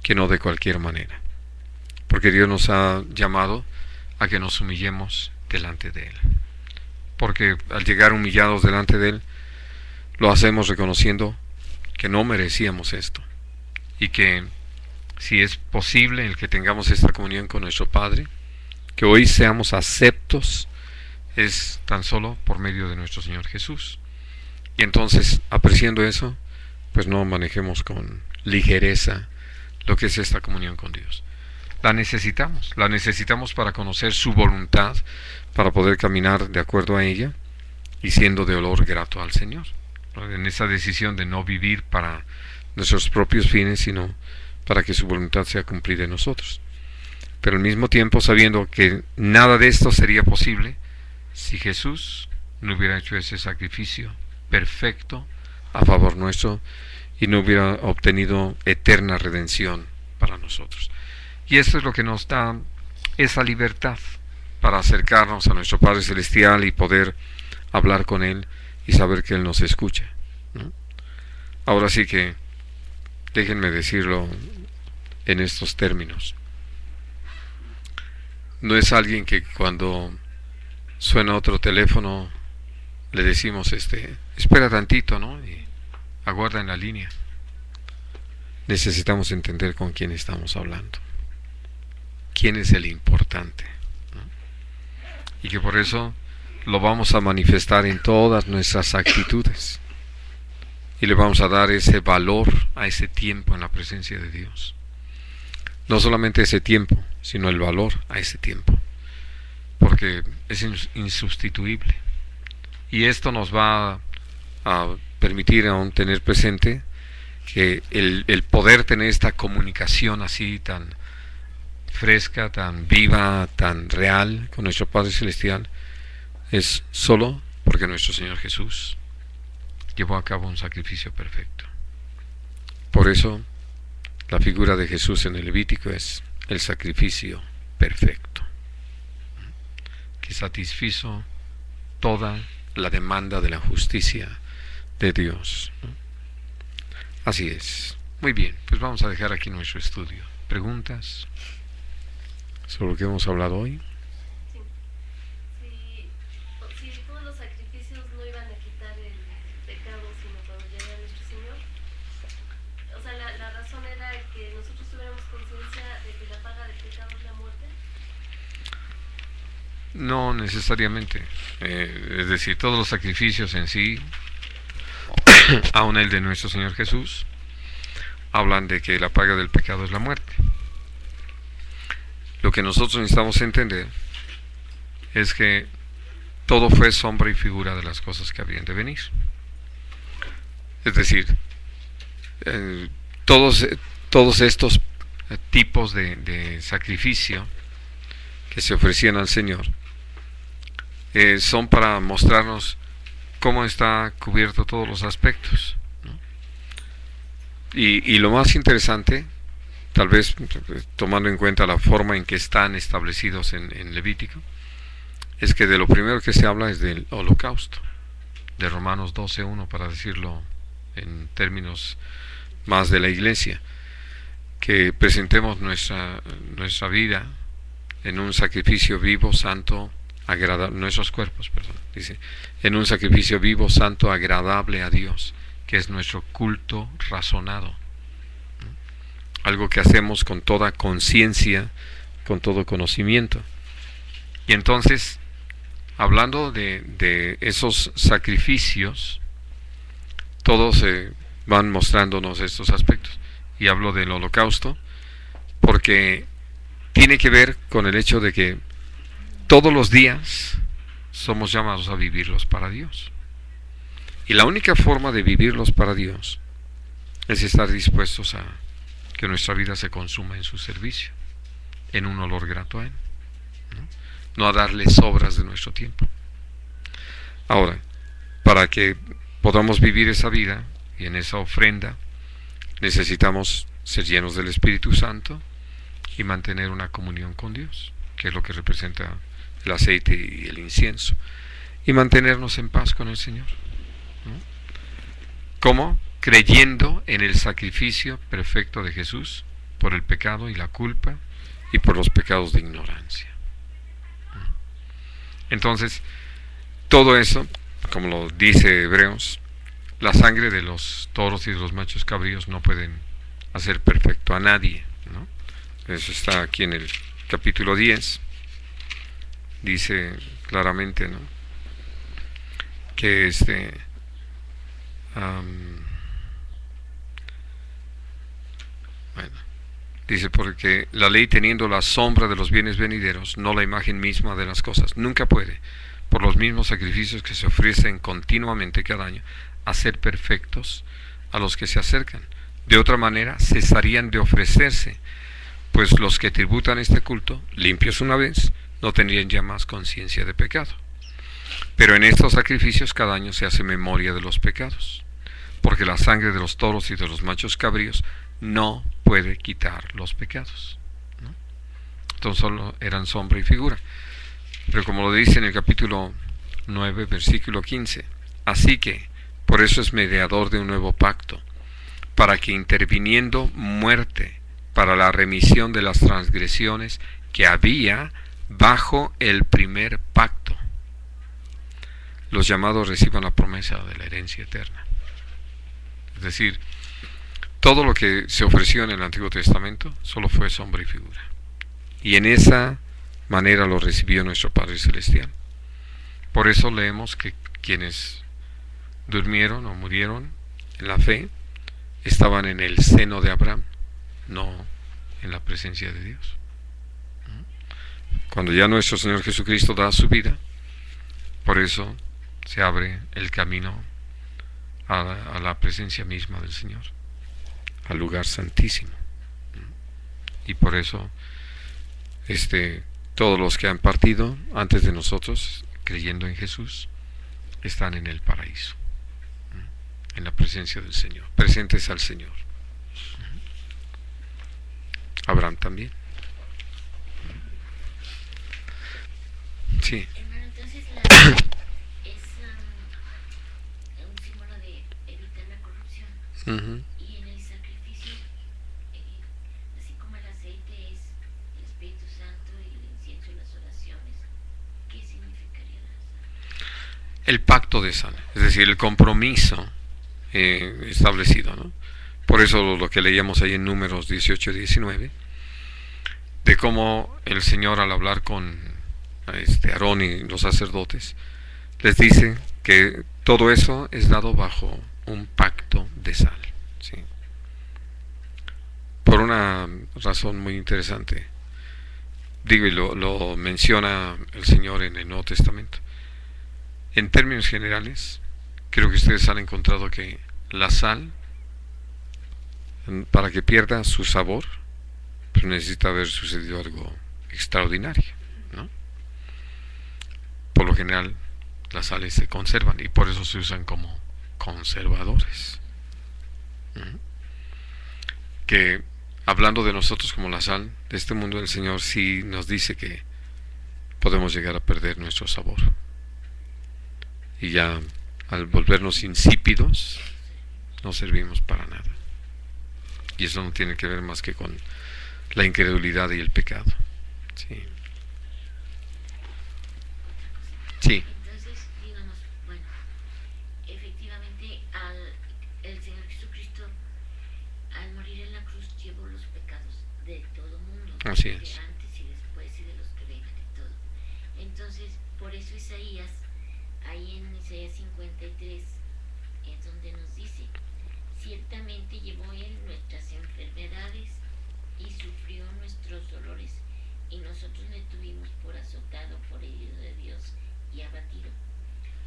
que no de cualquier manera, porque Dios nos ha llamado a que nos humillemos delante de Él, porque al llegar humillados delante de Él, lo hacemos reconociendo que no merecíamos esto, y que si es posible el que tengamos esta comunión con nuestro Padre, que hoy seamos aceptos, es tan solo por medio de nuestro Señor Jesús. Y entonces, apreciando eso, pues no manejemos con ligereza lo que es esta comunión con Dios. La necesitamos para conocer su voluntad, para poder caminar de acuerdo a ella y siendo de olor grato al Señor. En esa decisión de no vivir para nuestros propios fines, sino para que su voluntad sea cumplida en nosotros. Pero al mismo tiempo sabiendo que nada de esto sería posible si Jesús no hubiera hecho ese sacrificio perfecto a favor nuestro y no hubiera obtenido eterna redención para nosotros. Y esto es lo que nos da esa libertad para acercarnos a nuestro Padre Celestial y poder hablar con Él y saber que Él nos escucha, ¿no? Ahora sí que déjenme decirlo en estos términos. No es alguien que cuando suena otro teléfono le decimos espera tantito, ¿no? Y aguarda en la línea. Necesitamos entender con quién estamos hablando, quién es el importante, ¿no? Y que por eso lo vamos a manifestar en todas nuestras actitudes y le vamos a dar ese valor a ese tiempo en la presencia de Dios. No solamente ese tiempo, sino el valor a ese tiempo, porque es insustituible. Y esto nos va a permitir aún tener presente que el poder tener esta comunicación así tan fresca, tan viva, tan real con nuestro Padre Celestial es solo porque nuestro Señor Jesús llevó a cabo un sacrificio perfecto. Por eso la figura de Jesús en el Levítico es el sacrificio perfecto, que satisfizo toda la demanda de la justicia de Dios, ¿no? Así es. Muy bien, pues vamos a dejar aquí nuestro estudio. ¿Preguntas sobre lo que hemos hablado hoy? Si todos los sacrificios no iban a quitar el pecado, sino cuando llegara nuestro Señor, o sea, la razón era que nosotros tuviéramos conciencia de que la paga del pecado es la muerte. No necesariamente. Es decir, todos los sacrificios en sí, aun el de nuestro Señor Jesús, hablan de que la paga del pecado es la muerte. Lo que nosotros necesitamos entender es que todo fue sombra y figura de las cosas que habían de venir. Es decir, todos estos tipos de sacrificio que se ofrecían al Señor son para mostrarnos cómo está cubierto todos los aspectos, ¿no? Y lo más interesante, tal vez tomando en cuenta la forma en que están establecidos en Levítico, es que de lo primero que se habla es del holocausto, de Romanos 12:1, para decirlo en términos más de la iglesia, que presentemos nuestra vida en un sacrificio vivo, santo, agradable, nuestros cuerpos, dice, en un sacrificio vivo, santo, agradable a Dios, que es nuestro culto razonado, algo que hacemos con toda conciencia, con todo conocimiento. Y entonces, hablando de esos sacrificios, todos van mostrándonos estos aspectos. Y hablo del holocausto porque tiene que ver con el hecho de que todos los días somos llamados a vivirlos para Dios. Y la única forma de vivirlos para Dios es estar dispuestos a que nuestra vida se consuma en su servicio, en un olor grato a Él, no a darle sobras de nuestro tiempo. Ahora, para que podamos vivir esa vida y en esa ofrenda, necesitamos ser llenos del Espíritu Santo y mantener una comunión con Dios, que es lo que representa el aceite y el incienso, y mantenernos en paz con el Señor, ¿no? ¿Cómo? Creyendo en el sacrificio perfecto de Jesús por el pecado y la culpa y por los pecados de ignorancia. Entonces, todo eso, como lo dice Hebreos, la sangre de los toros y de los machos cabríos no pueden hacer perfecto a nadie, ¿no? Eso está aquí en el capítulo 10. dice claramente, ¿no?, que bueno, dice, porque la ley, teniendo la sombra de los bienes venideros, no la imagen misma de las cosas, nunca puede, por los mismos sacrificios que se ofrecen continuamente cada año, hacer perfectos a los que se acercan. De otra manera, cesarían de ofrecerse, pues los que tributan este culto, limpios una vez, no tendrían ya más conciencia de pecado. Pero en estos sacrificios cada año se hace memoria de los pecados, porque la sangre de los toros y de los machos cabríos no puede quitar los pecados, ¿no? Entonces solo eran sombra y figura. Pero como lo dice en el capítulo 9, versículo 15, así que por eso es mediador de un nuevo pacto, para que interviniendo muerte para la remisión de las transgresiones que había bajo el primer pacto, los llamados reciban la promesa de la herencia eterna. Es decir, todo lo que se ofreció en el Antiguo Testamento solo fue sombra y figura. Y en esa manera lo recibió nuestro Padre Celestial. Por eso leemos que quienes durmieron o murieron en la fe estaban en el seno de Abraham, no en la presencia de Dios. Cuando ya nuestro Señor Jesucristo da su vida, por eso se abre el camino a la presencia misma del Señor, al lugar santísimo. Y por eso todos los que han partido antes de nosotros, creyendo en Jesús, están en el paraíso, en la presencia del Señor, presentes al Señor. Abraham también. Sí. Hermano, entonces la es un símbolo de evitar la corrupción. Uh-huh. Y en el sacrificio, así como el aceite es el Espíritu Santo y el incienso las oraciones, ¿qué significaría la sal? El pacto de sal, es decir, el compromiso establecido, ¿no? Por eso lo que leíamos ahí en Números 18-19, de cómo el Señor, al hablar con Aarón y los sacerdotes, les dice que todo eso es dado bajo un pacto de sal, ¿sí? Por una razón muy interesante. Digo, y lo menciona el Señor en el Nuevo Testamento. En términos generales, creo que ustedes han encontrado que la sal, para que pierda su sabor, pues necesita haber sucedido algo extraordinario, ¿no? Por lo general, las sales se conservan y por eso se usan como conservadores. Que hablando de nosotros como la sal de este mundo, el Señor sí nos dice que podemos llegar a perder nuestro sabor. Y ya al volvernos insípidos, no servimos para nada. Y eso no tiene que ver más que con la incredulidad y el pecado. Sí. Sí. Entonces, digamos, bueno, efectivamente el Señor Jesucristo, al morir en la cruz, llevó los pecados de todo mundo, Así de es. antes y después y de los que vengan y todo. Entonces, por eso Isaías, ahí en Isaías 53, es donde nos dice: ciertamente llevó él nuestras enfermedades y sufrió nuestros dolores, y nosotros le tuvimos por azotado, por herido de Dios y abatido.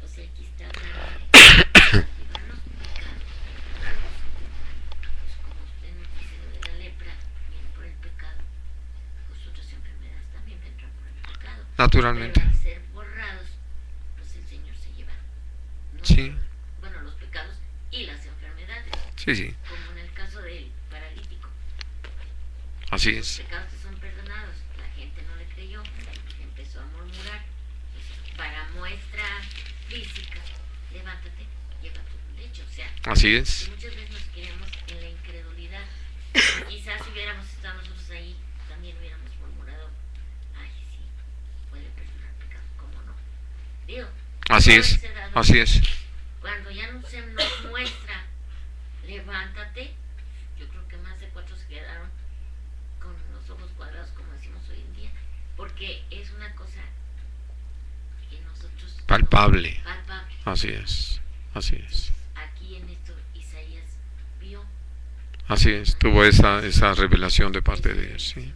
O sea, aquí está hablando de llevarnos pecados. Pues como usted nos dice lo de la lepra, viene por el pecado, pues otras enfermedades también vendrán por el pecado. Naturalmente. Pero al ser borrados, pues el Señor se lleva, ¿no? Sí. Bueno, los pecados y las enfermedades. Sí, sí. Como en el caso del paralítico. Así Los es. pecados te son perdonados. La gente no le creyó, empezó a murmurar. Pues, para muestra física, levántate, lleva tu lecho. O sea, Así es. muchas veces nos quedamos en la incredulidad. Quizás si hubiéramos estado nosotros ahí, también hubiéramos murmurado: ay, sí, puede perdonar pecado, ¿cómo no? Digo, Así no es. se da lugar. Así es. Cuando ya no se nos muestra, levántate, yo creo que más de 4 se quedaron con los ojos cuadrados, como decimos hoy en día, porque es una cosa palpable. palpable. Así es, así es. Aquí en esto Isaías vio. Así es, tuvo esa revelación de parte de Dios, sí.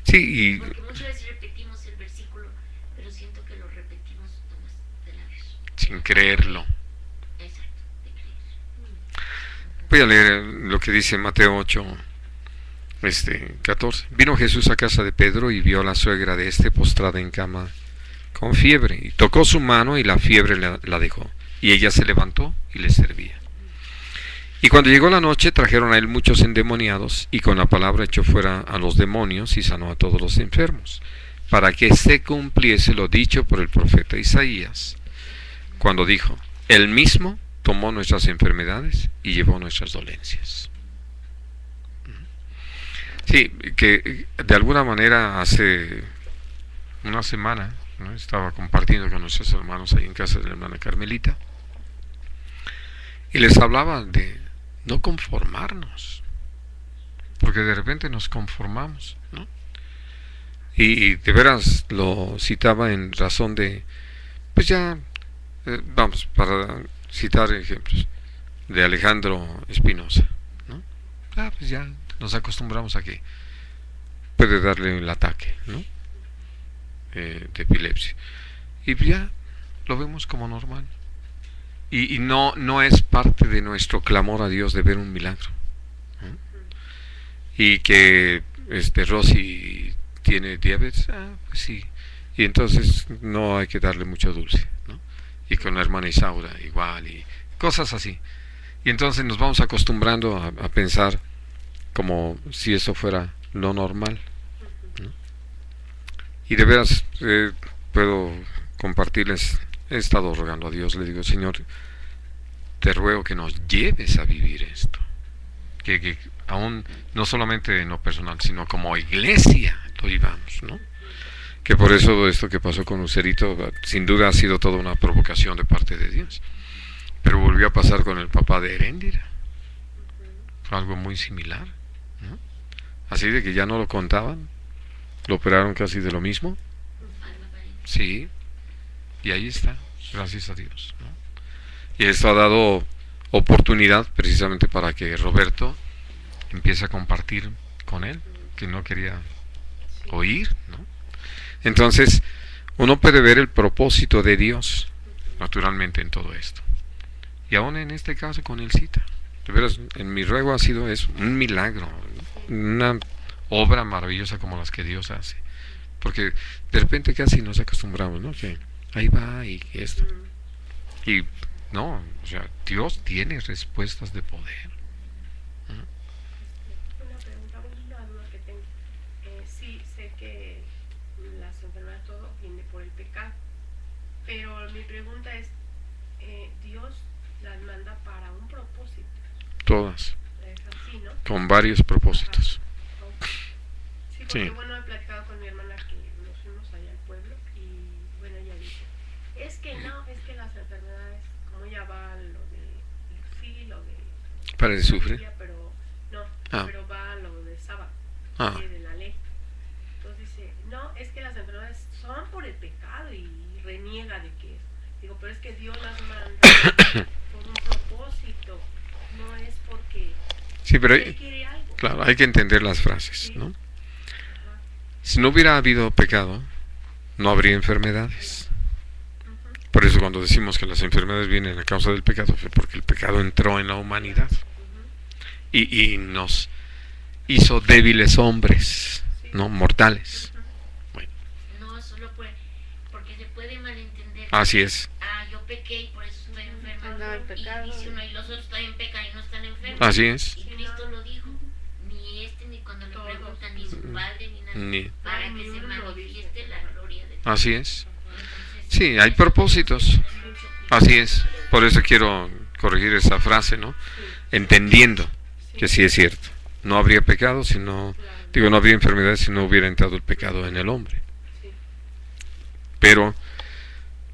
Sí, y Porque muchas veces repetimos el versículo, pero siento que lo repetimos nomás de labios. sin creerlo. Exacto, de creer. Voy a leer lo que dice Mateo 8, 14. Vino Jesús a casa de Pedro y vio a la suegra de postrada en cama con fiebre, y tocó su mano y la fiebre la dejó, y ella se levantó y le servía. Y cuando llegó la noche trajeron a él muchos endemoniados, y con la palabra echó fuera a los demonios y sanó a todos los enfermos, para que se cumpliese lo dicho por el profeta Isaías, cuando dijo: Él mismo tomó nuestras enfermedades y llevó nuestras dolencias. Sí, que de alguna manera hace una semana, ¿no?, estaba compartiendo con nuestros hermanos ahí en casa de la hermana Carmelita, y les hablaba de no conformarnos, porque de repente nos conformamos, ¿no? Y de veras lo citaba en razón de, pues ya, vamos, para citar ejemplos, de Alejandro Espinosa, ¿no? Pues ya nos acostumbramos a que puede darle el ataque, ¿no?, de epilepsia, y ya lo vemos como normal. Y no es parte de nuestro clamor a Dios de ver un milagro, ¿no? Y que Rosy tiene diabetes, pues sí, y entonces no hay que darle mucho dulce, ¿no? Y con la hermana Isaura igual, y cosas así. Y entonces nos vamos acostumbrando a pensar como si eso fuera lo normal, ¿no? Y de veras puedo compartirles. He estado rogando a Dios, le digo: Señor, te ruego que nos lleves a vivir esto, que aún no solamente en lo personal, sino como iglesia lo vivamos, ¿no? Que por eso esto que pasó con Lucerito sin duda ha sido toda una provocación de parte de Dios, pero volvió a pasar con el papá de Heréndira, fue algo muy similar, ¿no? Así de que ya no lo contaban, lo operaron casi de lo mismo, sí. Y ahí está, gracias a Dios, ¿no? Y esto ha dado oportunidad precisamente para que Roberto empiece a compartir con él, que no quería oír, ¿no? Entonces, uno puede ver el propósito de Dios, naturalmente, en todo esto. Y aún en este caso con el cita. De veras, en mi ruego ha sido eso, un milagro, una obra maravillosa como las que Dios hace. Porque de repente casi nos acostumbramos, ¿no? Que ahí va y esto. Y no, o sea, Dios tiene respuestas de poder. Una pregunta, una duda que tengo. Sí, sé que las enfermedades, todo viene por el pecado, pero mi pregunta es, Dios las manda para un propósito. Todas. Es así, ¿no? Con varios propósitos. Ajá. Sí, porque Sí. bueno, he platicado con mi hermana que nos fuimos allá al pueblo y bueno, ella dice, es que las enfermedades, como ella va a lo de, sí, lo de Para el sufrir. pero no, Ah. pero va a lo de sábado, Ah. de la ley. Entonces dice, no, es que las enfermedades son por el pecado y reniega de que es. Digo, pero es que Dios las manda por un propósito, no es porque Sí, pero Él quiere algo. claro, hay que entender las frases, ¿no? Si no hubiera habido pecado, no habría enfermedades. Por eso cuando decimos que las enfermedades vienen a causa del pecado, fue porque el pecado entró en la humanidad y nos hizo débiles hombres, ¿no? Mortales. Bueno, No, solo porque se puede malentender. así es, Yo pequé y por eso estoy enferma. Andaba en pecado. Y dice uno, y los otros también pecan y no están enfermos. así es. Y Cristo lo dijo, ni cuando le preguntan, ni su padre, ni nada, Ni- para que se manifieste la gloria de Dios. Así es. Entonces, Sí, hay propósitos. Así es. Por eso quiero corregir esa frase, ¿no? Entendiendo que sí es cierto. No habría pecado si no, no habría enfermedad si no hubiera entrado el pecado en el hombre. Pero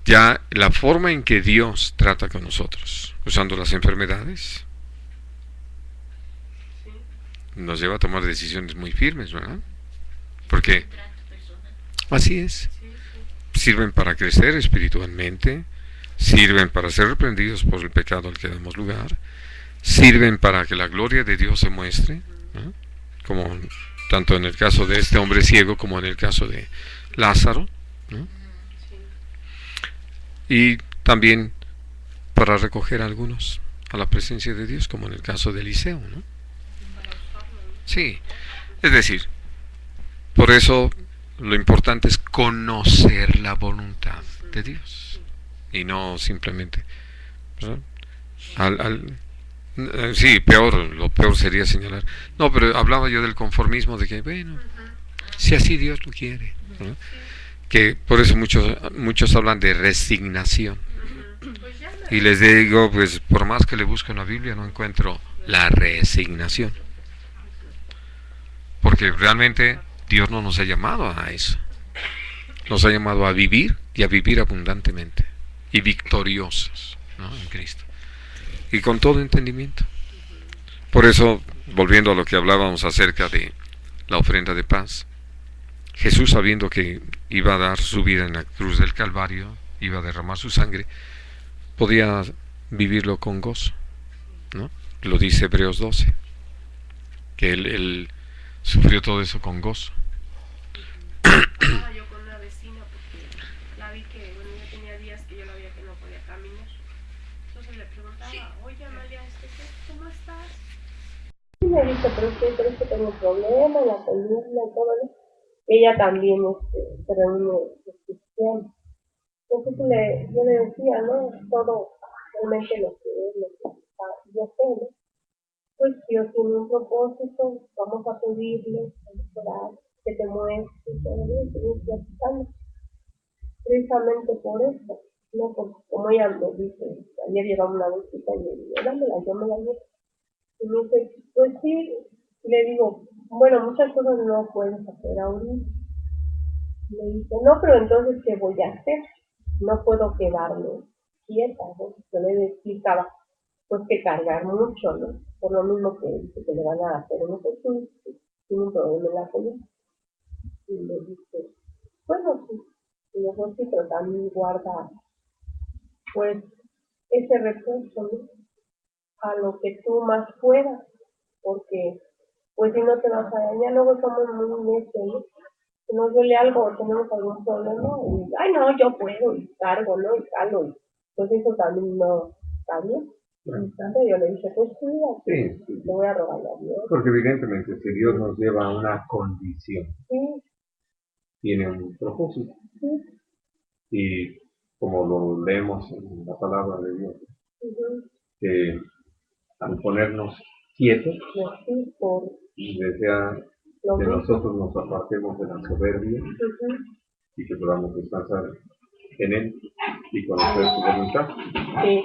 ya la forma en que Dios trata con nosotros, usando las enfermedades, nos lleva a tomar decisiones muy firmes, ¿verdad? Porque trato personal. así es. sirven para crecer espiritualmente, sirven para ser reprendidos por el pecado al que damos lugar, sirven para que la gloria de Dios se muestre, ¿no? Como tanto en el caso de este hombre ciego como en el caso de Lázaro, ¿no? Y también para recoger a algunos a la presencia de Dios, como en el caso de Eliseo, ¿no? Sí, es decir, por eso lo importante es conocer la voluntad de Dios y no simplemente, ¿verdad? Sí, lo peor sería señalar. No, pero hablaba yo del conformismo de que, bueno, si así Dios lo quiere, ¿no? Que por eso muchos hablan de resignación. Y les digo, pues por más que le busco en la Biblia no encuentro la resignación. Porque realmente Dios no nos ha llamado a eso. Nos ha llamado a vivir y a vivir abundantemente y victoriosos, ¿no? En Cristo. Y con todo entendimiento. Por eso, volviendo a lo que hablábamos acerca de la ofrenda de paz, Jesús, sabiendo que iba a dar su vida en la cruz del Calvario, iba a derramar su sangre, podía vivirlo con gozo, ¿no? Lo dice Hebreos 12, que él sufrió todo eso con gozo. Estaba yo con una vecina porque la vi que, bueno, ya tenía días que yo la veía que no podía caminar. Entonces le preguntaba, oye Amalia, ¿cómo estás? Y me dice, pero es que tengo un problema, la columna y todo eso. Ella también se reúne cristiana. Entonces yo le decía, ¿no? Todo realmente lo que yo sé, ¿no? Pues Dios tiene un propósito, vamos a pedirle, vamos a orar, que te muestre y todo eso, y platicando. Precisamente por eso, ¿no? Porque como ella me dice, ayer llevamos una visita y le digo, dámela, yo me la llevo. Y me dice, pues sí, y le digo, bueno, muchas cosas no puedes hacer ahorita. Y me dice, no, pero entonces, ¿qué voy a hacer? No puedo quedarme quieta, ¿no? Yo le explicaba, pues que cargar mucho, ¿no? Por lo mismo que dice que le van a hacer un ejercicio, tiene un problema en la columna. Y le dice, bueno, sí, y mejor sí, pero también guarda, pues, ese recurso, ¿no? A lo que tú más puedas, porque, pues, si no te vas a dañar, luego somos muy necios, ¿no? Si nos duele algo o tenemos algún problema, y, ay, no, yo puedo, y cargo, ¿no? Y calo, y pues eso también no está bien. Entonces yo le dije, pues sí, así, Sí. te voy a rogar a Dios. Porque evidentemente si Dios nos lleva a una condición, Sí, tiene un propósito. sí, Y como lo leemos en la palabra de Dios, que al ponernos quietos, pues sí, por desea lo que mismo. nosotros nos apartemos de la soberbia y que podamos descansar en Él y conocer su voluntad. Sí,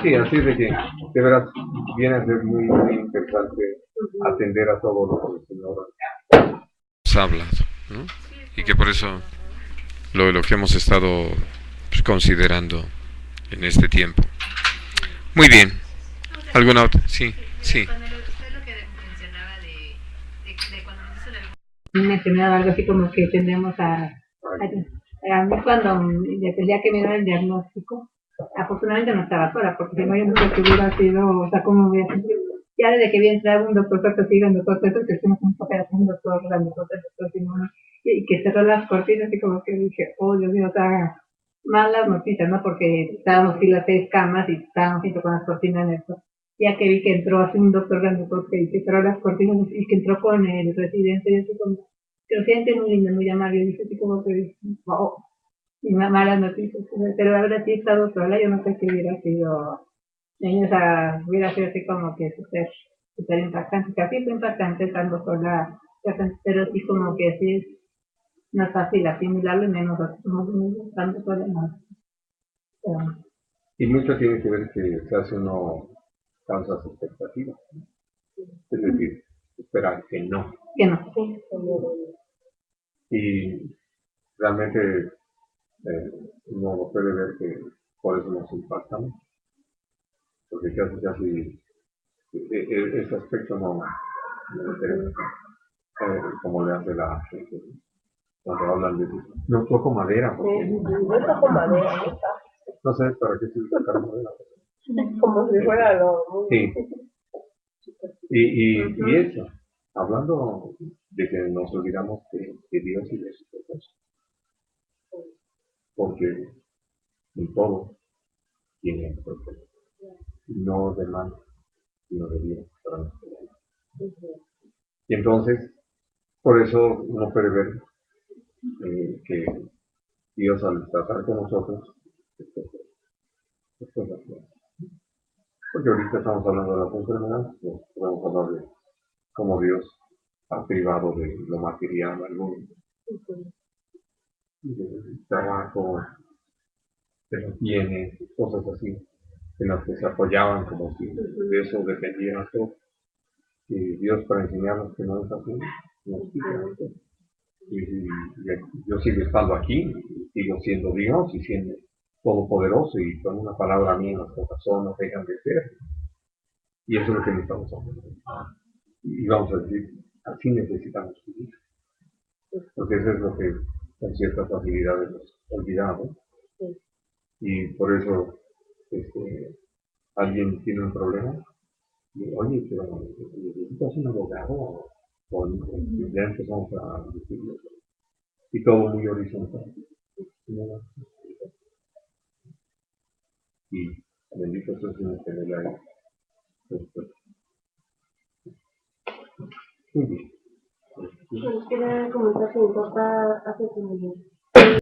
Sí, así de que, de veras, viene a ser muy, muy interesante atender a todo lo que el Señor nos ha hablado, ¿no? Y que por eso lo que hemos estado pues, considerando en este tiempo. Muy bien. ¿Alguna otra? Sí, sí. Cuando usted lo que mencionaba de cuando nos hizo la Mencionaba algo así como que tendríamos a mí cuando, desde el día que me dieron el diagnóstico, afortunadamente no estaba sola, porque si no yo no sé que hubiera sido, o sea, como hubiera sido. Ya desde que vi entrar un doctor Petro, un doctor Petro, que hicimos una operación, un doctor Simón, y que cerró las cortinas, y como que dije, oh Dios mío, o sea, malas noticias, ¿no? Porque estábamos aquí las 6 camas y estábamos junto con las cortinas en eso. Ya que vi que entró así un doctor grandotote y que cerró las cortinas y que entró con el residente, y así como, pero gente muy linda, muy amable, y dije así como que, wow, y malas noticias, pero la verdad sí he estado sola, yo no sé qué hubiera sido, o sea, hubiera sido así como que súper impactante, casi fue impactante estando sola, pero sí como que sí, no es fácil asimilarlo, y menos estando sola, no. Pero, Y mucho tiene que ver que se hace uno falsas expectativas. Es decir, esperar que no. que no. sí, Y realmente uno lo puede ver que por eso nos impacta mucho. Porque casi ese aspecto no interesa como le hace la gente. cuando hablan de no toco madera, porque No toco madera, ¿no? no sé para qué sirve tocar madera. Como si fuera lo muy... Sí, y eso, hablando de que nos olvidamos de Dios y de sus cosas, porque en todo tiene el propósito, no de mal, sino de bien para nuestra vida. Y entonces, por eso uno puede ver que Dios al tratar con nosotros, pues, porque ahorita estamos hablando de las enfermedades, pues, podemos hablar de cómo Dios ha privado de lo material algunos, del trabajo, de los bienes, cosas así, en las que se apoyaban como si de eso dependiera todo. Y Dios, para enseñarnos que no es así, nos quita esto. Y yo sigo estando aquí, y sigo siendo Dios y siendo todopoderoso, y con una palabra mía las cosas son, no dejan de ser. Y eso es lo que necesitamos hacer. Y vamos a decir, así necesitamos vivir. Porque eso es lo que con cierta facilidad hemos olvidado. Y por eso alguien tiene un problema. Y, oye, pero necesitas un abogado. O ya empezamos a decirlo. Y todo muy horizontal. Y bendito sea el Señor que le haya puesto. Muy bien. Pues quería comentar que mi papá hace como